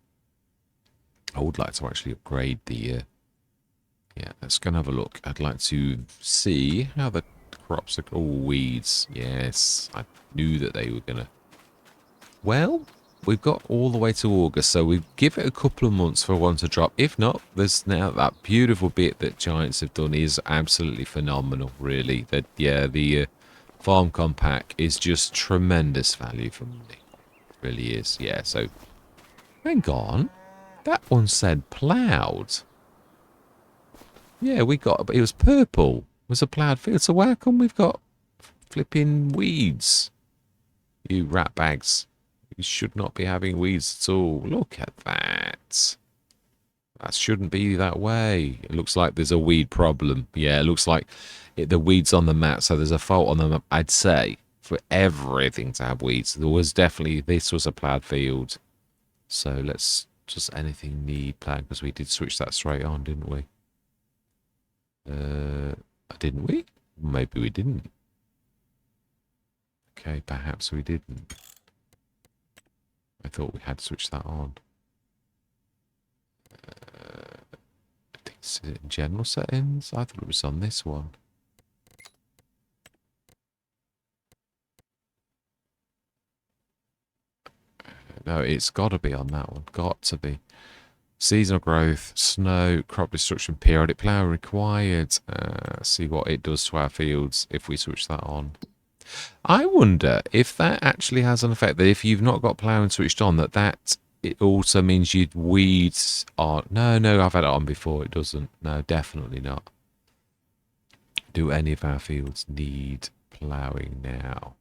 I would like to actually upgrade the... yeah, let's go and have a look. I'd like to see how the crops are... Oh, weeds. Yes, I knew that they were going to... Well, we've got all the way to August, so we give it a couple of months for one to drop. If not, there's now that beautiful bit that Giants have done is absolutely phenomenal, really. That, yeah, the farm compact is just tremendous value for money. It really is, yeah. So, hang on. That one said ploughed. Yeah, we got... It was purple. It was a ploughed field. So how come we've got flipping weeds? You rat bags. We should not be having weeds at all. Look at that. That shouldn't be that way. It looks like there's a weed problem. Yeah, it looks like the weeds on the map, so there's a fault on the map. I'd say for everything to have weeds. There was definitely, this was a ploughed field. So let's just anything need ploughed, because we did switch that straight on, didn't we? Didn't we? Maybe we didn't. Okay, perhaps we didn't. I thought we had switched that on. Is it in general settings? I thought it was on this one. No, it's got to be on that one. Got to be. Seasonal growth, snow, crop destruction, periodic plough required. See what it does to our fields if we switch that on. I wonder if that actually has an effect, that if you've not got ploughing switched on, that it also means you'd weeds on. No, I've had it on before. It doesn't. No, definitely not. Do any of our fields need ploughing now?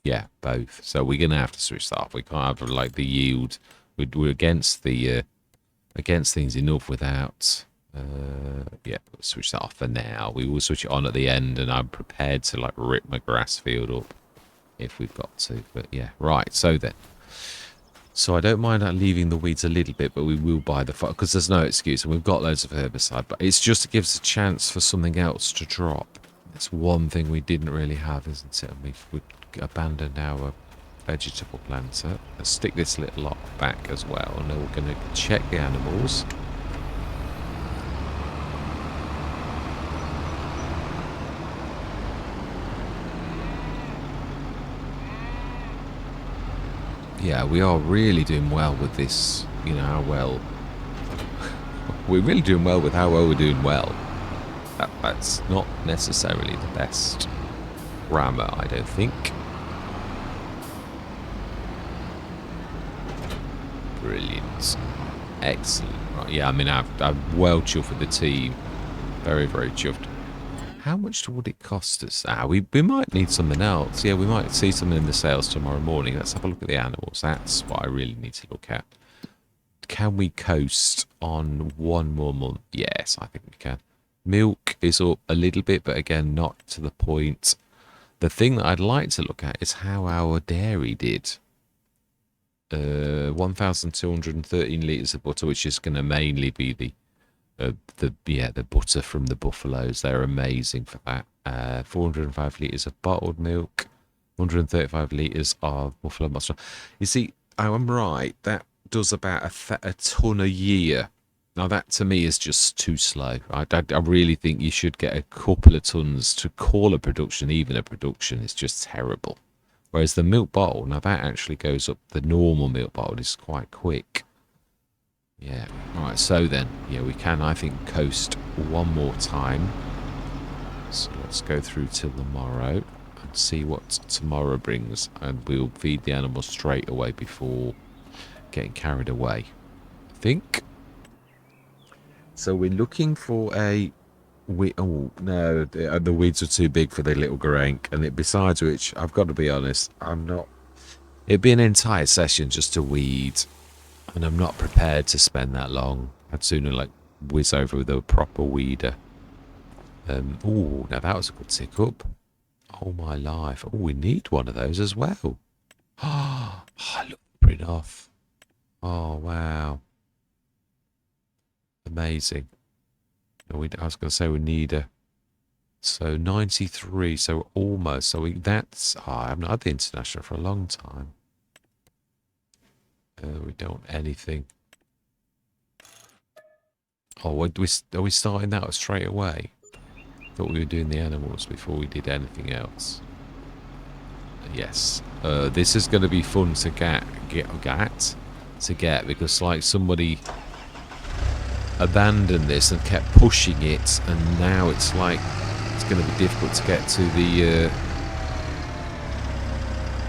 Yeah, both. So we're gonna have to switch that off. We can't have like the yield. We're against the against things enough without. Yeah, we'll switch that off for now. We will switch it on at the end, and I'm prepared to like rip my grass field up if we've got to. But yeah, right. So then, so I don't mind leaving the weeds a little bit, but we will buy the because there's no excuse, and we've got loads of herbicide. But it's just, it gives a chance for something else to drop. It's one thing we didn't really have, isn't it? And we've abandoned our vegetable planter. Let's stick this little lot back as well, and then we're going to check the animals. Yeah, we are really doing well with this, you know, how well... we're really doing well with how well we're doing well. That's not necessarily the best grammar, I don't think. Brilliant. Excellent. Right, yeah, I mean, I'm well chuffed with the team. Very, very chuffed. How much would it cost us? We might need something else. Yeah, we might see something in the sales tomorrow morning. Let's have a look at the animals. That's what I really need to look at. Can we coast on one more month? Yes, I think we can. Milk is up a little bit, but again, not to the point. The thing that I'd like to look at is how our dairy did. 1,213 litres of butter, which is going to mainly be the butter from the buffaloes. They're amazing for that. 405 litres of bottled milk, 135 litres of buffalo muscle. You see, I'm right. That does about a ton a year. Now that to me is just too slow. I really think you should get a couple of tons to call a production. Even a production is just terrible. Whereas the milk bottle, now that actually goes up. The normal milk bottle is quite quick. Yeah. All right. So then, yeah, we can, I think, coast one more time. So let's go through till tomorrow and see what tomorrow brings, and we'll feed the animals straight away before getting carried away, I think. So we're looking for a... oh, no, the weeds are too big for the little Garank. And besides which, I've got to be honest, I'm not... It'd be an entire session just to weed. And I'm not prepared to spend that long. I'd sooner, like, whiz over with a proper weeder. Oh, now that was a good tick up. Oh, my life. Oh, we need one of those as well. Oh, look enough. Oh, wow. Amazing. I was going to say we need a... So 93, so almost. So that's... Oh, I haven't had the international for a long time. We don't want anything. Oh, are we starting that straight away? Thought we were doing the animals before we did anything else. Yes. This is going to be fun to get because like somebody abandoned this and kept pushing it, and now it's like it's going to be difficult to get to the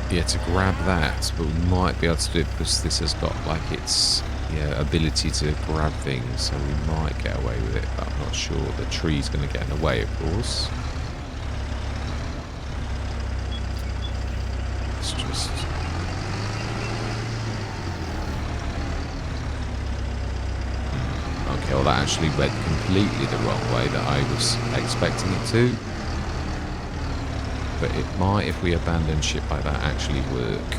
to grab that, but we might be able to do it because this has got like its ability to grab things, so we might get away with it, but I'm not sure. The tree's going to get in the way, of course. that actually went completely the wrong way that I was expecting it to. But it might, if we abandon ship like that, actually work.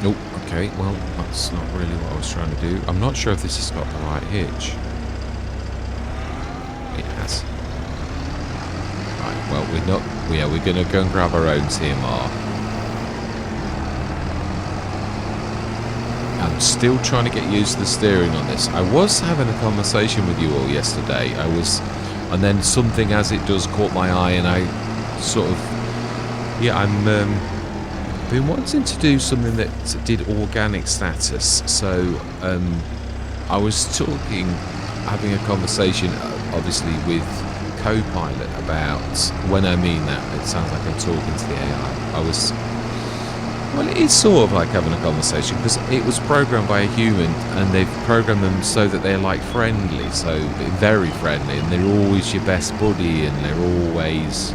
Oh, okay, well, that's not really what I was trying to do. I'm not sure if this has got the right hitch. It has. Right, well, we're going to go and grab our own TMR. I'm still trying to get used to the steering on this. I was having a conversation with you all yesterday. And then something, as it does, caught my eye, and I sort of, I'm been wanting to do something that did organic status. So I was having a conversation, obviously, with Copilot about, when I mean that, it sounds like I'm talking to the AI. Well, it is sort of like having a conversation, because it was programmed by a human, and they've programmed them so that they're like friendly, so very friendly, and they're always your best buddy, and they're always,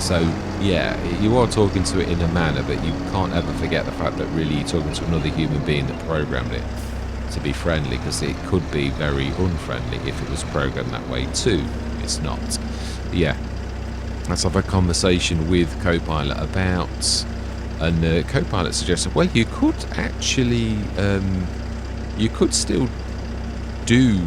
so yeah, you are talking to it in a manner, but you can't ever forget the fact that really you're talking to another human being that programmed it to be friendly, because it could be very unfriendly if it was programmed that way too. It's not. Yeah, let's have a conversation with Copilot about. And Copilot suggested, well, you could actually, you could still do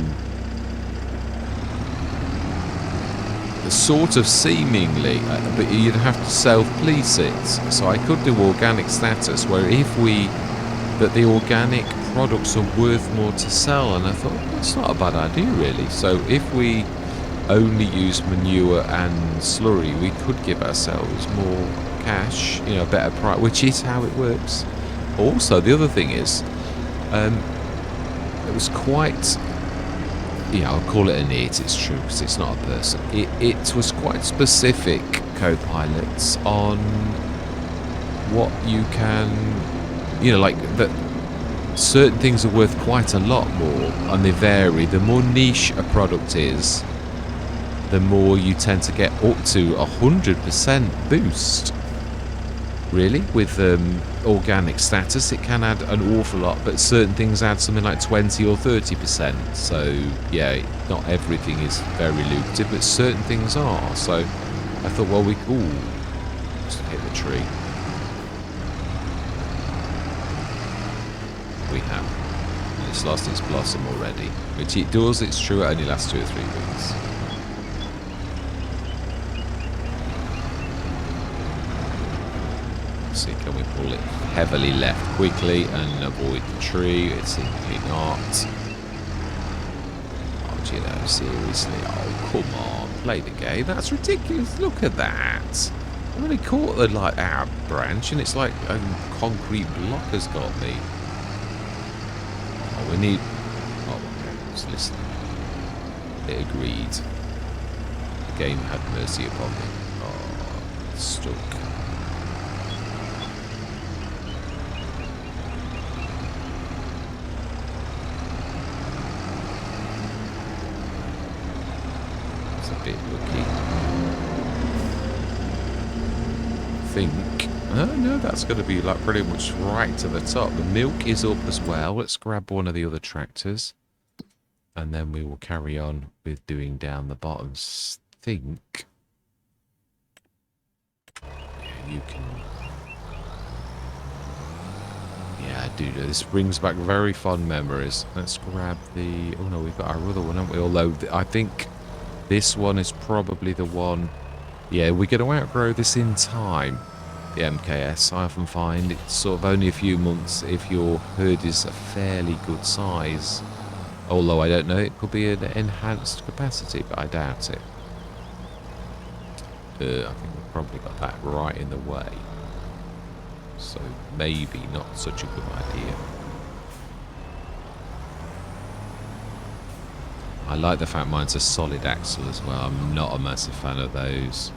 sort of seemingly, but you'd have to self-police it. So I could do organic status, where that the organic products are worth more to sell. And I thought, well, that's not a bad idea, really. So if we only use manure and slurry, we could give ourselves more cash, better price, which is how it works. Also, the other thing is, it was quite, I'll call it an it, it's true, because it's not a person. It was quite specific, Copilots, on what you can, like that certain things are worth quite a lot more, and they vary. The more niche a product is, the more you tend to get up to 100% boost. Really, with organic status, it can add an awful lot, but certain things add something like 20 or 30%. So yeah, not everything is very lucrative, but certain things are. So I thought, well, just hit the tree. We have. And it's lost its blossom already, which it does. It's true. It only lasts 2 or 3 weeks. See, can we pull it heavily left quickly and avoid the tree? It's simply not. Oh, seriously? Oh, come on, play the game. That's ridiculous. Look at that. I've only caught our branch, and it's like a concrete block has got me. Oh, we need. Oh, okay. Just listen. It agreed. The game had mercy upon me. Oh, it's stuck. Bit lucky. No, that's going to be like pretty much right to the top. The milk is up as well. Let's grab one of the other tractors, and then we will carry on with doing down the bottoms. Think. Yeah, you can. Yeah, dude, this brings back very fond memories. Let's grab the. Oh no, we've got our other one, haven't we? Although I think. This one is probably the one. Yeah, we're going to outgrow this in time. The MKS, I often find it's sort of only a few months if your herd is a fairly good size. Although I don't know, it could be an enhanced capacity, but I doubt it. I think we've probably got that right in the way. So maybe not such a good idea. I like the fact mine's a solid axle as well. I'm not a massive fan of those.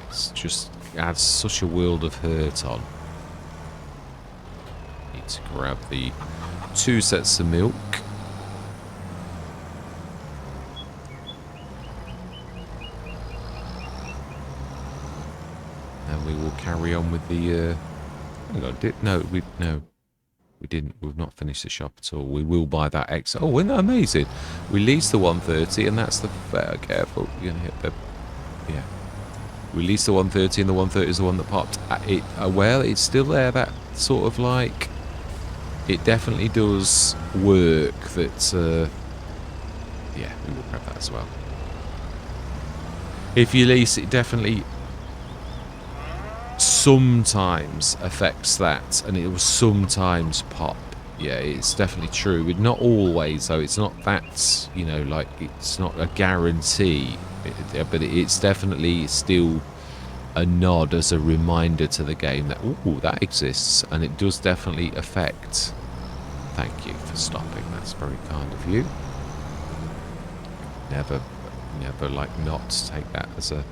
It's just adds such a world of hurt on. Need to grab the 2 sets of milk. And we will carry on with the. Hang on, We've not finished the shop at all. We will buy that X. Oh, isn't that amazing? We lease the 130, and that's the careful. You're gonna hit the yeah. We lease the 130, and the 130 is the one that popped. Well, it's still there. That sort of like it definitely does work. That yeah, we will grab that as well. If you lease, it definitely sometimes affects that, and it will sometimes pop. Yeah, it's definitely true. But not always, though. It's not that, you know, like, it's not a guarantee. But it's definitely still a nod as a reminder to the game that, ooh, that exists. And it does definitely affect. Thank you for stopping. That's very kind of you. Never, like, not take that as a...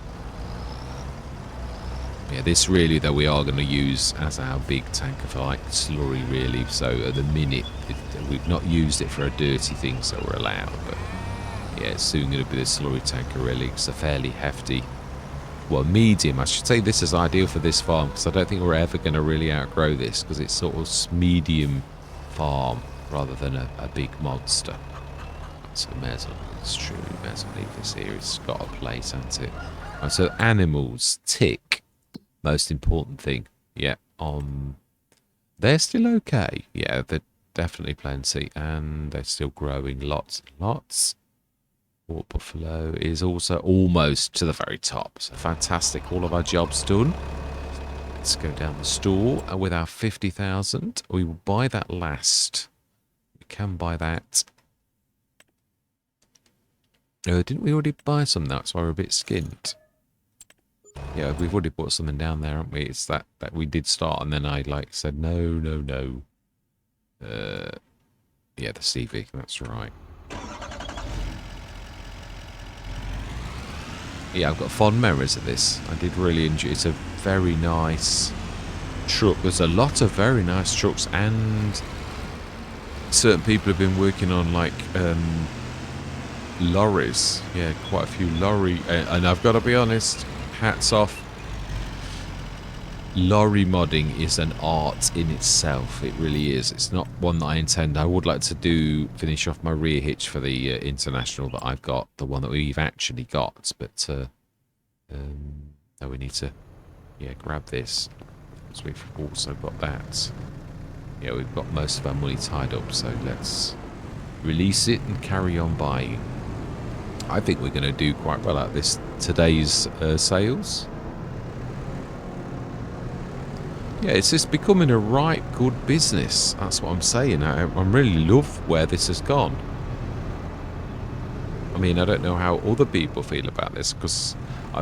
Yeah, this really, though, we are going to use as our big tanker for, like, slurry, really. So, at the minute, we've not used it for a dirty thing, so we're allowed. But, yeah, it's soon going to be the slurry tanker, really. It's a fairly hefty... Well, medium. I should say this is ideal for this farm, because I don't think we're ever going to really outgrow this, because it's sort of medium farm, rather than a big monster. So, may as well, it's true, we may as well leave this here. It's got a place, hasn't it? Right, so, animals, tick. Most important thing. Yeah, they're still okay. Yeah, they're definitely plenty, and they're still growing lots and lots. Port buffalo is also almost to the very top. So fantastic. All of our jobs done. Let's go down the store, and with our 50,000, we will buy that last. We can buy that. Didn't we already buy some? That's why we're a bit skint. Yeah, we've already bought something down there, haven't we? It's that we did start, and then I said no. Yeah, the CV. That's right. Yeah, I've got fond memories of this. I did really enjoy. It's a very nice truck. There's a lot of very nice trucks, and certain people have been working on like lorries. Yeah, quite a few lorry, and I've got to be honest. Hats off. Lorry modding is an art in itself. It really is. It's not one that I intend. I would like to finish off my rear hitch for the international that I've got, the one that we've actually got. But no, we need to, grab this, because we've also got that. Yeah, we've got most of our money tied up, so let's release it and carry on buying. I think we're going to do quite well at this today's sales. Yeah, it's just becoming a right good business. That's what I'm saying. I really love where this has gone. I mean, I don't know how other people feel about this, because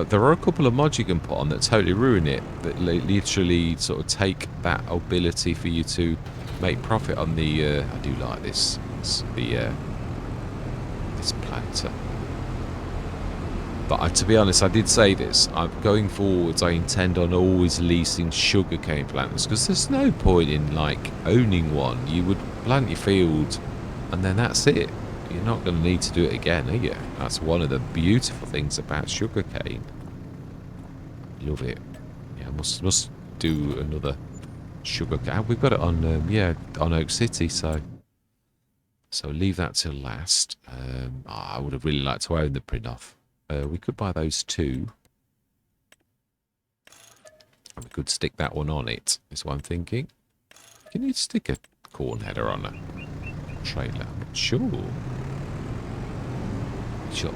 there are a couple of mods you can put on that totally ruin it, that literally sort of take that ability for you to make profit on the... I do like this. This planter. But to be honest, I did say this. Going forwards, I intend on always leasing sugarcane planters, because there's no point in owning one. You would plant your field, and then that's it. You're not going to need to do it again, are you? That's one of the beautiful things about sugarcane. Love it. Yeah, must do another sugarcane. We've got it on on Oak City, so leave that till last. I would have really liked to own the Prinoff. We could buy those two. And we could stick that one on it, is what I'm thinking. Can you stick a corn header on a trailer? I'm not sure.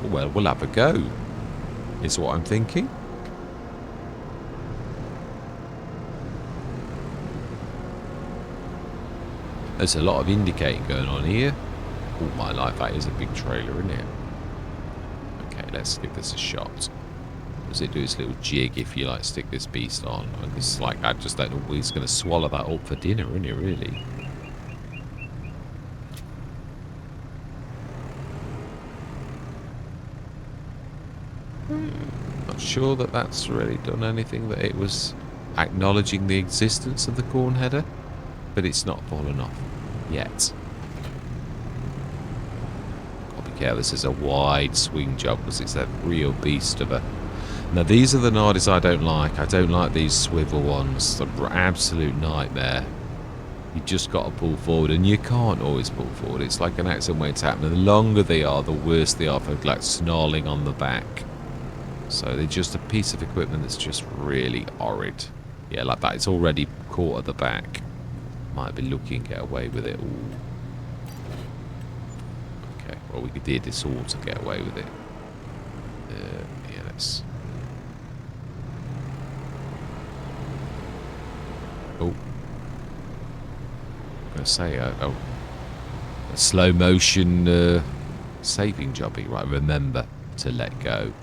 Well, we'll have a go, is what I'm thinking. There's a lot of indicating going on here. Oh my life, that is a big trailer, isn't it? Okay, let's give this a shot. Does it do its little jig if you stick this beast on? And it's I just don't know. He's going to swallow that up for dinner, isn't it, really? Not sure that that's really done anything, that it was acknowledging the existence of the corn header, but it's not fallen off yet. Yeah, this is a wide swing job, because it's a real beast of a... Now, these are the Nardis I don't like. I don't like these swivel ones. They're an absolute nightmare. You just got to pull forward, and you can't always pull forward. It's like an accident waiting to happen. The longer they are, the worse they are for like snarling on the back. So they're just a piece of equipment that's just really horrid. Yeah, like that. It's already caught at the back. Might be looking to get away with it. Ooh. Okay, well we did this all to get away with it. Yeah, let's... Oh. I'm going to say, a slow motion saving jobby, right? Remember to let go.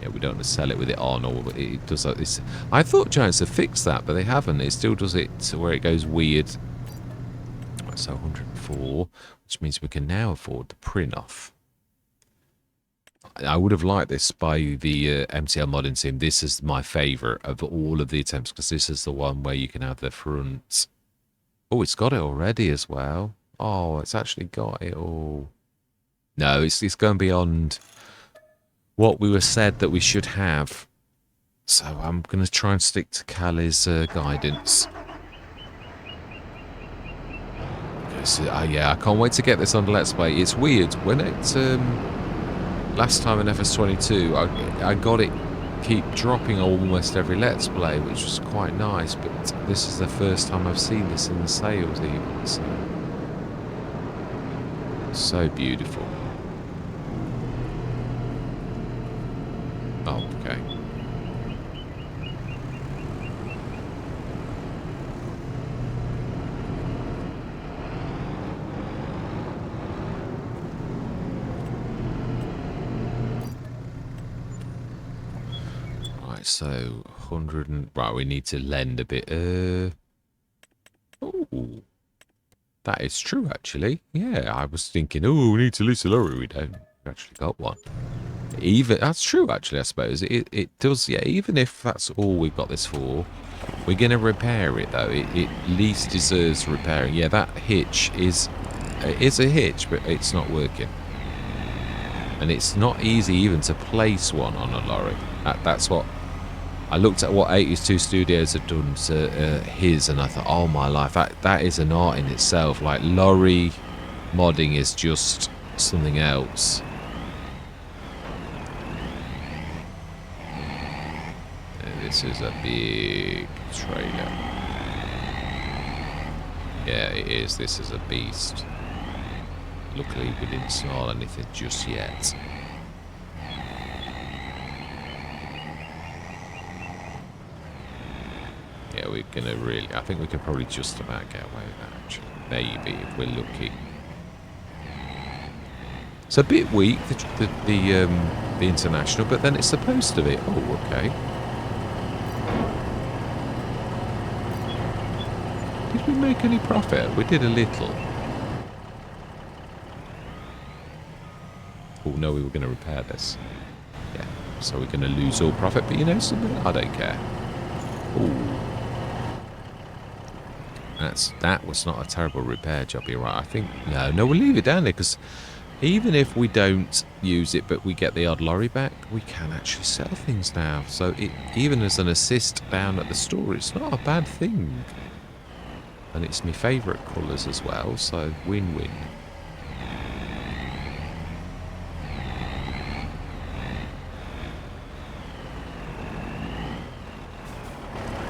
Yeah, we don't want to sell it with it on, or it does this. I thought Giants have fixed that, but they haven't. It still does it to where it goes weird. So 104, which means we can now afford the print off. I would have liked this by the MTL modding sim. This is my favourite of all of the attempts, because this is the one where you can have the front. Oh, it's got it already as well. Oh, it's actually got it all. No, it's going beyond what we were said that we should have. So I'm going to try and stick to Callie's guidance. Yeah, I can't wait to get this on Let's Play. It's weird. When it... last time in FS25, I got it keep dropping almost every Let's Play, which was quite nice, but this is the first time I've seen this in the sales even. So beautiful. Oh, okay. Right, so 100 and... Right, we need to lend a bit. Oh, that is true, actually. Yeah, I was thinking, oh, we need to lease a lorry. We don't. We actually got one. Even that's true, actually. I suppose it does. Yeah, even if that's all we've got this for, we're gonna repair it though. It at least deserves repairing. Yeah, that hitch is it's a hitch, but it's not working, and it's not easy even to place one on a lorry. That's what I looked at. What 82 Studios had done to his, and I thought, oh my life, that is an art in itself. Like lorry modding is just something else. This is a big trailer. Yeah, it is. This is a beast. Luckily, we didn't snarl anything just yet. Yeah, we're gonna really... I think we can probably just about get away with that, actually. Maybe, if we're lucky. It's a bit weak, the international, but then it's supposed to be. Oh, okay. Did we make any profit? We did a little. Oh no, we were going to repair this. Yeah, so we're going to lose all profit, but you know something? I don't care. Oh, that was not a terrible repair job. You're right. I think no, we'll leave it down there, because even if we don't use it, but we get the odd lorry back, we can actually sell things now. So even as an assist down at the store, it's not a bad thing. And it's my favourite colours as well, so win-win.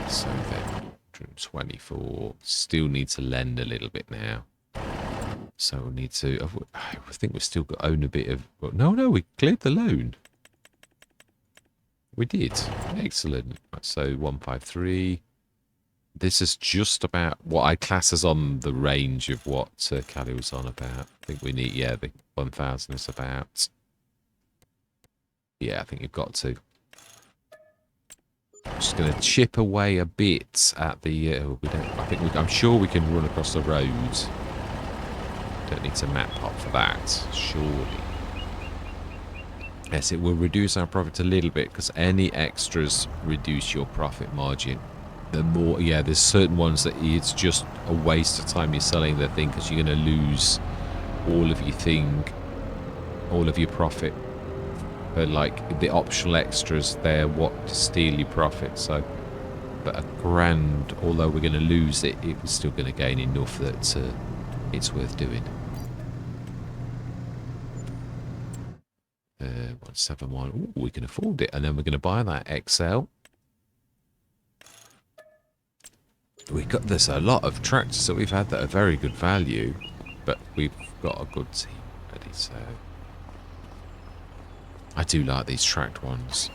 So then, 124. Still need to lend a little bit now. So we'll need to... I think we've still got own a bit of... Well, no, we cleared the loan. We did. Excellent. So 153... This is just about what I class as on the range of what Callie was on about. I think we need, yeah, the 1,000 is about. Yeah, I think you've got to. I'm just going to chip away a bit at the. We don't. I think I'm sure we can run across the road. Don't need to map hop for that, surely. Yes, it will reduce our profit a little bit, because any extras reduce your profit margin. The more, yeah, there's certain ones that it's just a waste of time you're selling the thing, because you're going to lose all of your thing, all of your profit. But like the optional extras, they're what to steal your profit. So But a grand, although we're going to lose it, it was still going to gain enough that it's worth doing. 171. Ooh, we can afford it. And then we're going to buy that XL. There's a lot of tractors that we've had that are very good value, but we've got a good team ready, so I do like these tracked ones.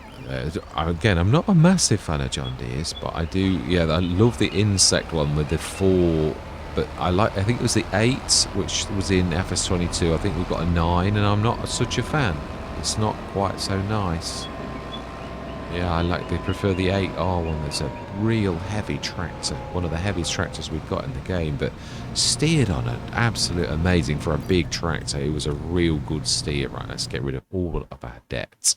Again, I'm not a massive fan of John Deere's, but I do, yeah, I love the insect one with the 4, but I think it was the 8, which was in FS22. I think we've got a 9, and I'm not such a fan. It's not quite so nice. Yeah, they prefer the 8R one. That's a real heavy tractor. One of the heaviest tractors we've got in the game, but steered on an absolute amazing for a big tractor. It was a real good steer. Right, let's get rid of all of our debt,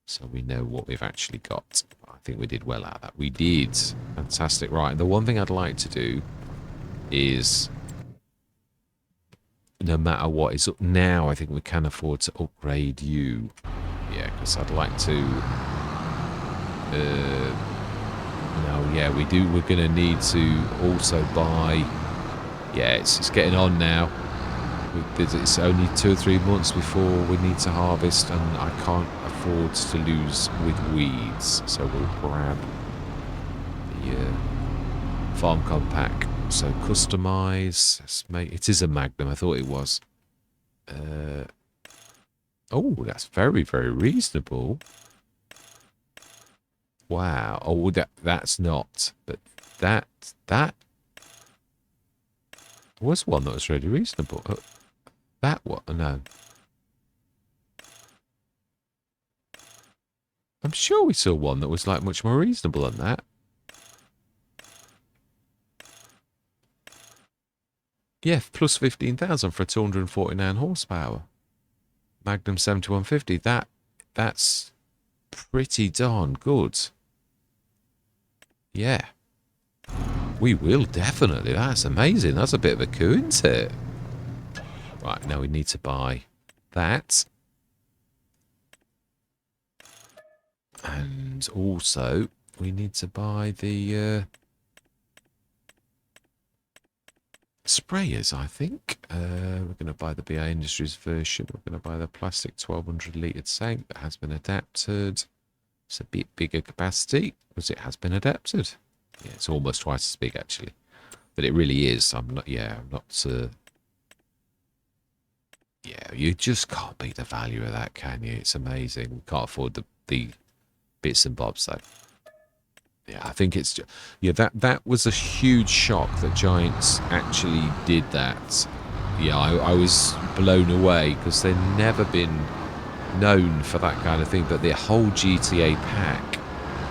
so we know what we've actually got. I think we did well out of that. We did. Fantastic. Right, the one thing I'd like to do is, no matter what is up now, I think we can afford to upgrade you. Yeah, because I'd like to... no, yeah, we do. We're going to need to also buy... Yeah, it's getting on now. It's only 2 or 3 months before we need to harvest, and I can't afford to lose with weeds. So we'll grab the farm compact. So customize. It is a Magnum. I thought it was. Oh, that's very, very reasonable. Wow. Oh, that's not. But that was one that was really reasonable. That one? No. I'm sure we saw one that was like much more reasonable than that. Yeah, plus 15,000 for 249 horsepower. Magnum 7150. That's pretty darn good. Yeah. We will definitely. That's amazing. That's a bit of a coup, isn't it? Right, now we need to buy that. And also, we need to buy the sprayers, I think. We're going to buy the BA Industries version. We're going to buy the plastic 1200 litre tank that has been adapted. It's a bit bigger capacity because it has been adapted. Yeah, it's almost twice as big actually, but it really is. I'm not. Yeah, I'm not. Yeah, you just can't beat the value of that, can you? It's amazing. We can't afford the bits and bobs though. Yeah, I think it's just, yeah, that was a huge shock that Giants actually did that. Yeah, I was blown away because they've never been known for that kind of thing, but their whole GTA pack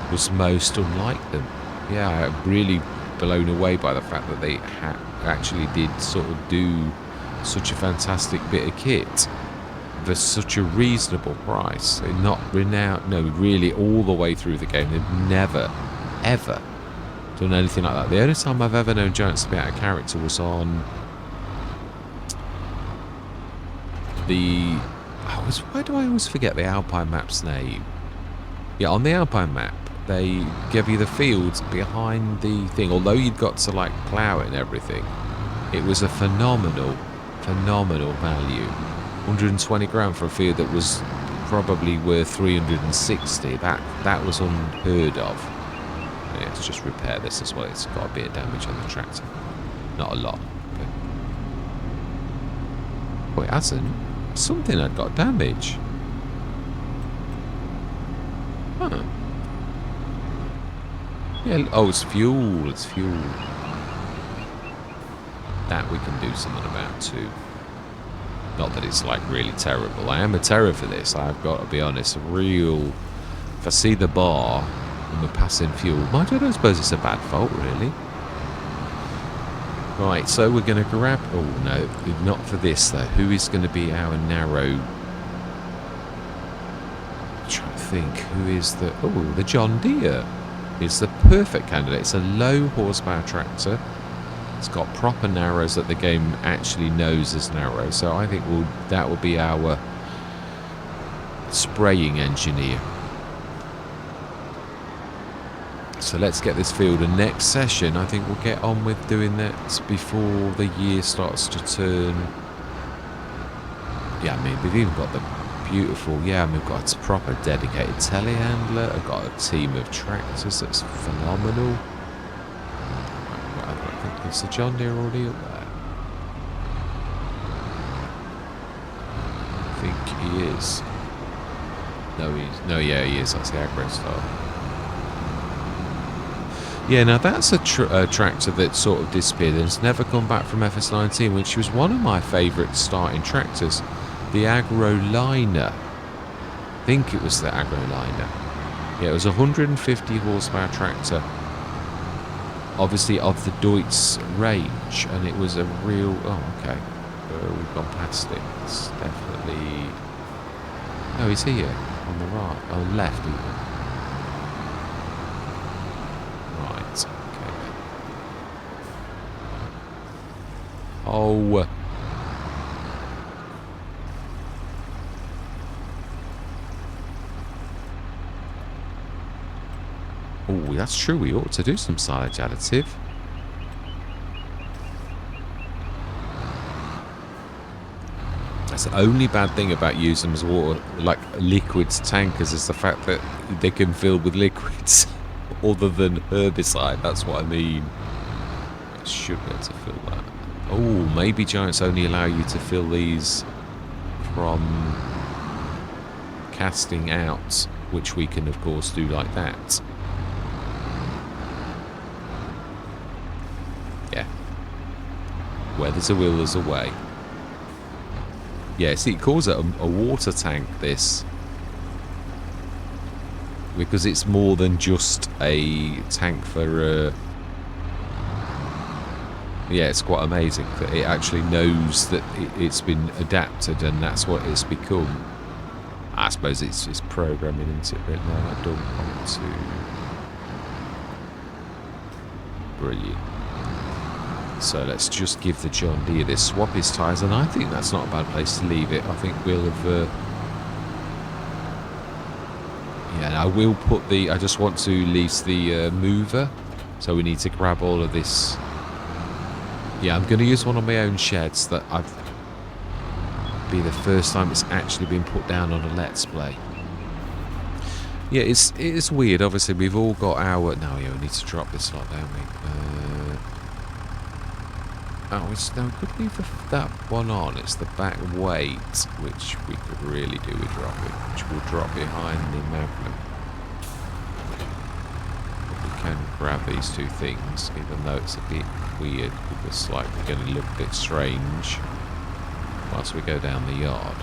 was most unlike them. Yeah, I'm really blown away by the fact that they actually did sort of do such a fantastic bit of kit for such a reasonable price. They're not renowned, no, really all the way through the game. They've never, ever done anything like that. The only time I've ever known Giants to be out of character was on the... why do I always forget the Alpine map's name? Yeah, on the Alpine map, they give you the fields behind the thing. Although you'd got to, like, plough it and everything, it was a phenomenal value. 120 grand for a field that was probably worth 360. That was unheard of. Yeah, let's just repair this as well. It's got a bit of damage on the tractor. Not a lot. But... oh, it hasn't. Something had got damage. Huh. Yeah, oh, it's fuel. It's fuel. That we can do something about too. Not that it's like really terrible. I am a terror for this. I've got to be honest. If I see the bar and we're passing fuel, I don't suppose it's a bad fault really. Right, so we're going to grab... oh no, not for this though. Who is going to be our narrow... I'm trying to think. Who is the... oh, the John Deere is the perfect candidate. It's a low horsepower tractor. It's got proper narrows that the game actually knows as narrow. So I think that will be our spraying engineer. So let's get this field, and next session I think we'll get on with doing that before the year starts to turn. Yeah, I mean, we've even got the beautiful, yeah, I mean, we've got a proper dedicated telehandler. I've got a team of tractors that's phenomenal. I think it's the John Deere already up there. I think he is. No, yeah, he is. That's the Agro Star. Yeah, now that's a tractor that sort of disappeared and has never come back from FS19, which was one of my favourite starting tractors. The Agro Liner. I think it was the Agro Liner. Yeah, it was a 150 horsepower tractor. Obviously of the Deutz range, and it was a real... Oh, okay. We've gone past it. It's definitely... No, he's here. On the right. On the left, even. Right. Okay. Oh... Oh, that's true. We ought to do some silage additive. That's the only bad thing about using them as water, like liquids tankers, is the fact that they can fill with liquids other than herbicide. That's what I mean. I should be able to fill that. Oh, maybe Giants only allow you to fill these from casting out, which we can, of course, do like that. Where there's a will, there's a way. Yeah, see, it calls it a water tank, this. Because it's more than just a tank for... Yeah, it's quite amazing that it actually knows that it's been adapted and that's what it's become. I suppose it's just programming into it right now. I don't want to... Brilliant. So let's just give the John Deere this, swap his tyres, and I think that's not a bad place to leave it. I think we'll have... Yeah, I will put the... I just want to lease the mover, so we need to grab all of this. Yeah, I'm going to use one of my own sheds that I've... Be the first time it's actually been put down on a Let's Play. Yeah, it's weird. Obviously, we've all got our... No, yeah, we need to drop this lot, don't we? Oh, no, we could leave that one on. It's the back weight, which we could really do with dropping, which will drop behind the Magnum. But we can grab these two things, even though it's a bit weird, because like we're going to look a bit strange whilst we go down the yard.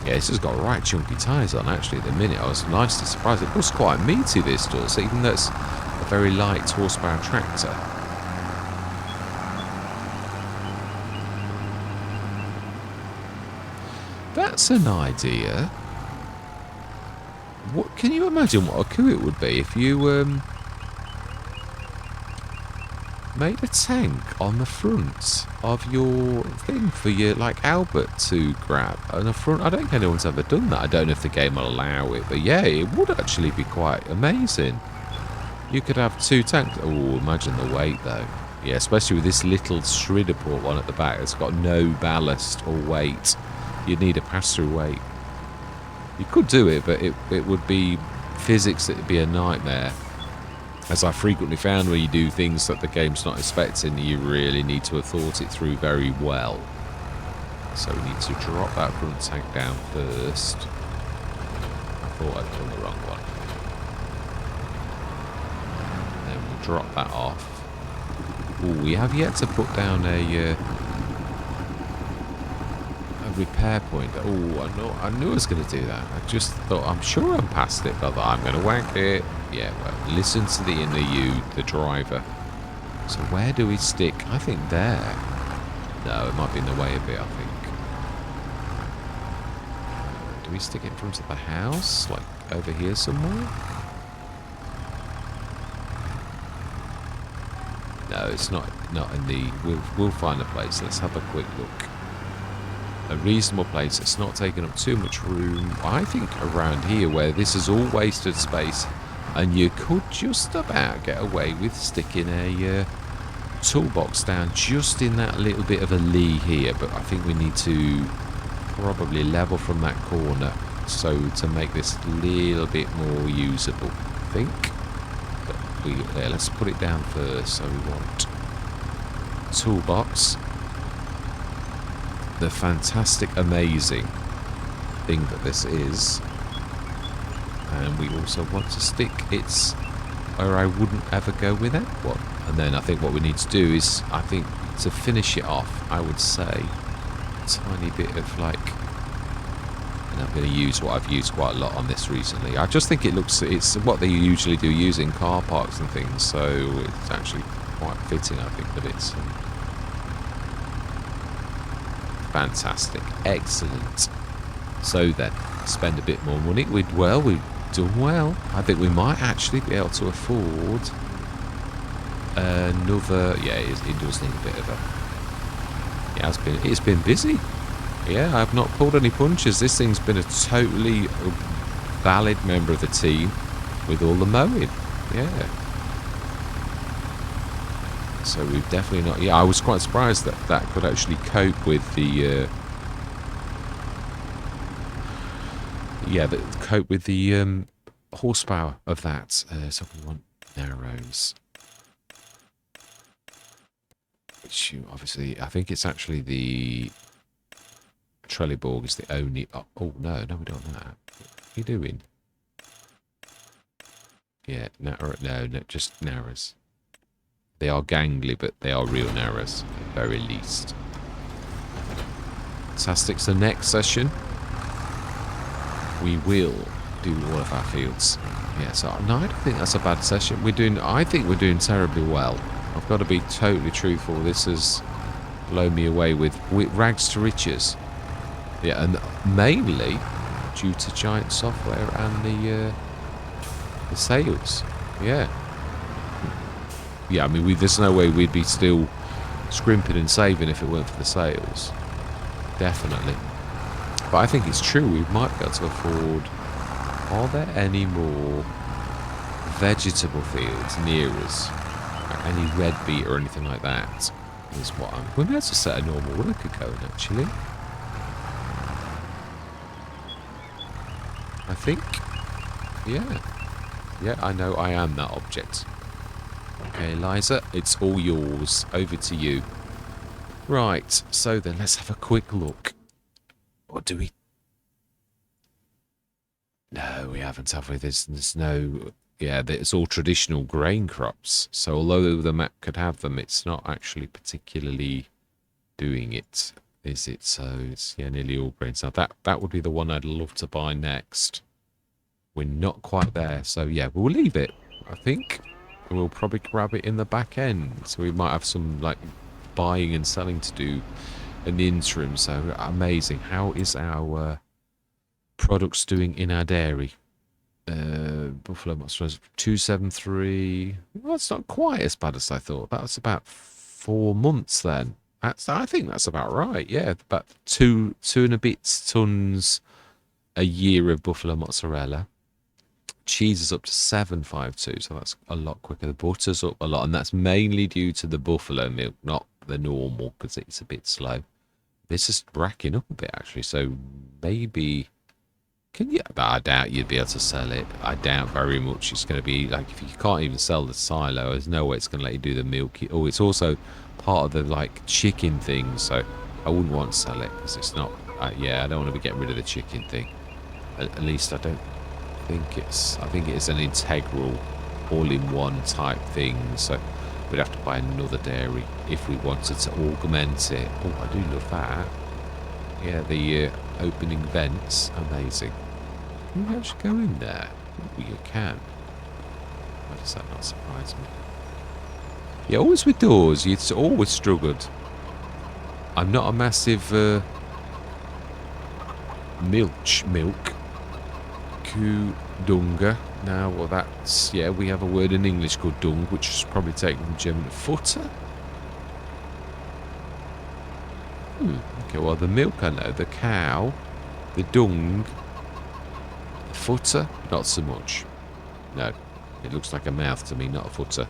Yeah, this has got right chunky tyres on, actually, at the minute. I was nicely surprised. It was quite meaty, this does, even though it's a very light horsepower tractor. That's an idea. What can you imagine what a coup it would be if you made a tank on the front of your thing for your, like, Albert to grab on the front? I don't think anyone's ever done that. I don't know if the game will allow it, but yeah, it would actually be quite amazing. You could have two tanks. Oh, imagine the weight though. Yeah, especially with this little Stridaport one at the back. It's got no ballast or weight. You'd need a pass-through weight. You could do it, but it would be physics. It'd be a nightmare. As I frequently found, when you do things that the game's not expecting, you really need to have thought it through very well. So we need to drop that front tank down first. I thought I'd done the wrong one. And then we'll drop that off. Oh, we have yet to put down a repair point. Oh, I knew I was going to do that. I just thought, I'm sure I'm past it, but I'm going to whack it. Yeah, well, listen to the inner you, the driver. So where do we stick? I think there. No, it might be in the way a bit, I think. Do we stick it in front of the house? Like over here somewhere? No, it's not in the... We'll find a place. Let's have a quick look. a reasonable place. It's not taking up too much room. I think around here where this is all wasted space, and you could just about get away with sticking a toolbox down just in that little bit of a lee here, but I think we need to probably level from that corner so to make this a little bit more usable, I think. But let's put it down first. So we want toolbox, the fantastic amazing thing that this is, and we also want to stick its where I wouldn't ever go without one. And then I think what we need to do is, I think to finish it off, I would say a tiny bit of like, and I'm going to use what I've used quite a lot on this recently. I just think it's what they usually do use in car parks and things, so it's actually quite fitting, I think, that it's fantastic, excellent. So then, spend a bit more money. We've done well. I think we might actually be able to afford another. Yeah, it does need a bit of a. It's been busy. Yeah, I've not pulled any punches. This thing's been a totally valid member of the team with all the mowing. Yeah. So we've definitely not. Yeah, I was quite surprised that could actually cope with the. Cope with the horsepower of that. So we want narrows. Which obviously, I think it's actually the Trelleborg is the only. Oh no, we don't want that. What are you doing? Yeah, no, just narrows. They are gangly, but they are real narrows, at the very least. Fantastic. So next session, we will do all of our fields. Yeah, so no, I don't think that's a bad session. I think we're doing terribly well. I've got to be totally truthful. This has blown me away with rags to riches. Yeah, and mainly due to giant software and the sales. Yeah. Yeah, I mean, there's no way we'd be still scrimping and saving if it weren't for the sales. Definitely. But I think it's true, we might be able to afford. Are there any more vegetable fields near us? Like any red beet or anything like that? Is what we might have to set a normal worker going, actually. I think. Yeah. Yeah, I know I am that object. Okay, Eliza, it's all yours. Over to you. Right, so then let's have a quick look. What do we... No, we haven't, have we? There's no... Yeah, it's all traditional grain crops. So although the map could have them, it's not actually particularly doing it, is it? So it's, yeah, nearly all grains. Now that would be the one I'd love to buy next. We're not quite there. So yeah, we'll leave it, I think. We'll probably grab it in the back end. So we might have some like buying and selling to do in the interim. So amazing. How is our products doing in our dairy? Buffalo Monsters 273. Well, that's not quite as bad as I thought. That's about 4 months then. I think that's about right. Yeah, about two and a bit tons a year of buffalo mozzarella. Cheese is up to 752, so that's a lot quicker. The butter's up a lot, and that's mainly due to the buffalo milk, not the normal, because it's a bit slow. This is racking up a bit, actually, so maybe... Can you? But I doubt you'd be able to sell it. I doubt very much it's going to be, like, if you can't even sell the silo, there's no way it's going to let you do the milk. Oh, it's also part of the, like, chicken thing, so I wouldn't want to sell it, because it's not... yeah, I don't want to be getting rid of the chicken thing. At least I don't... I think it's an integral, all-in-one type thing. So we'd have to buy another dairy if we wanted to augment it. Oh, I do love that. Yeah, the opening vents, amazing. Can you actually go in there? Oh, you can. Why does that not surprise me? Yeah, always with doors, it's always struggled. I'm not a massive milk. Dunga. Now, well, that's, yeah, we have a word in English called dung, which is probably taken from German. Futter? Okay, well, the milk I know. The cow, the dung, the footer, not so much. No, it looks like a mouth to me, not a footer.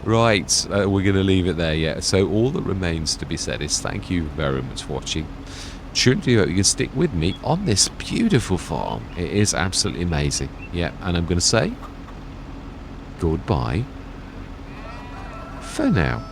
Right, we're going to leave it there, yeah. So all that remains to be said is thank you very much for watching. Truly hope you can stick with me on this beautiful farm. It is absolutely amazing. Yeah, and I'm going to say goodbye for now.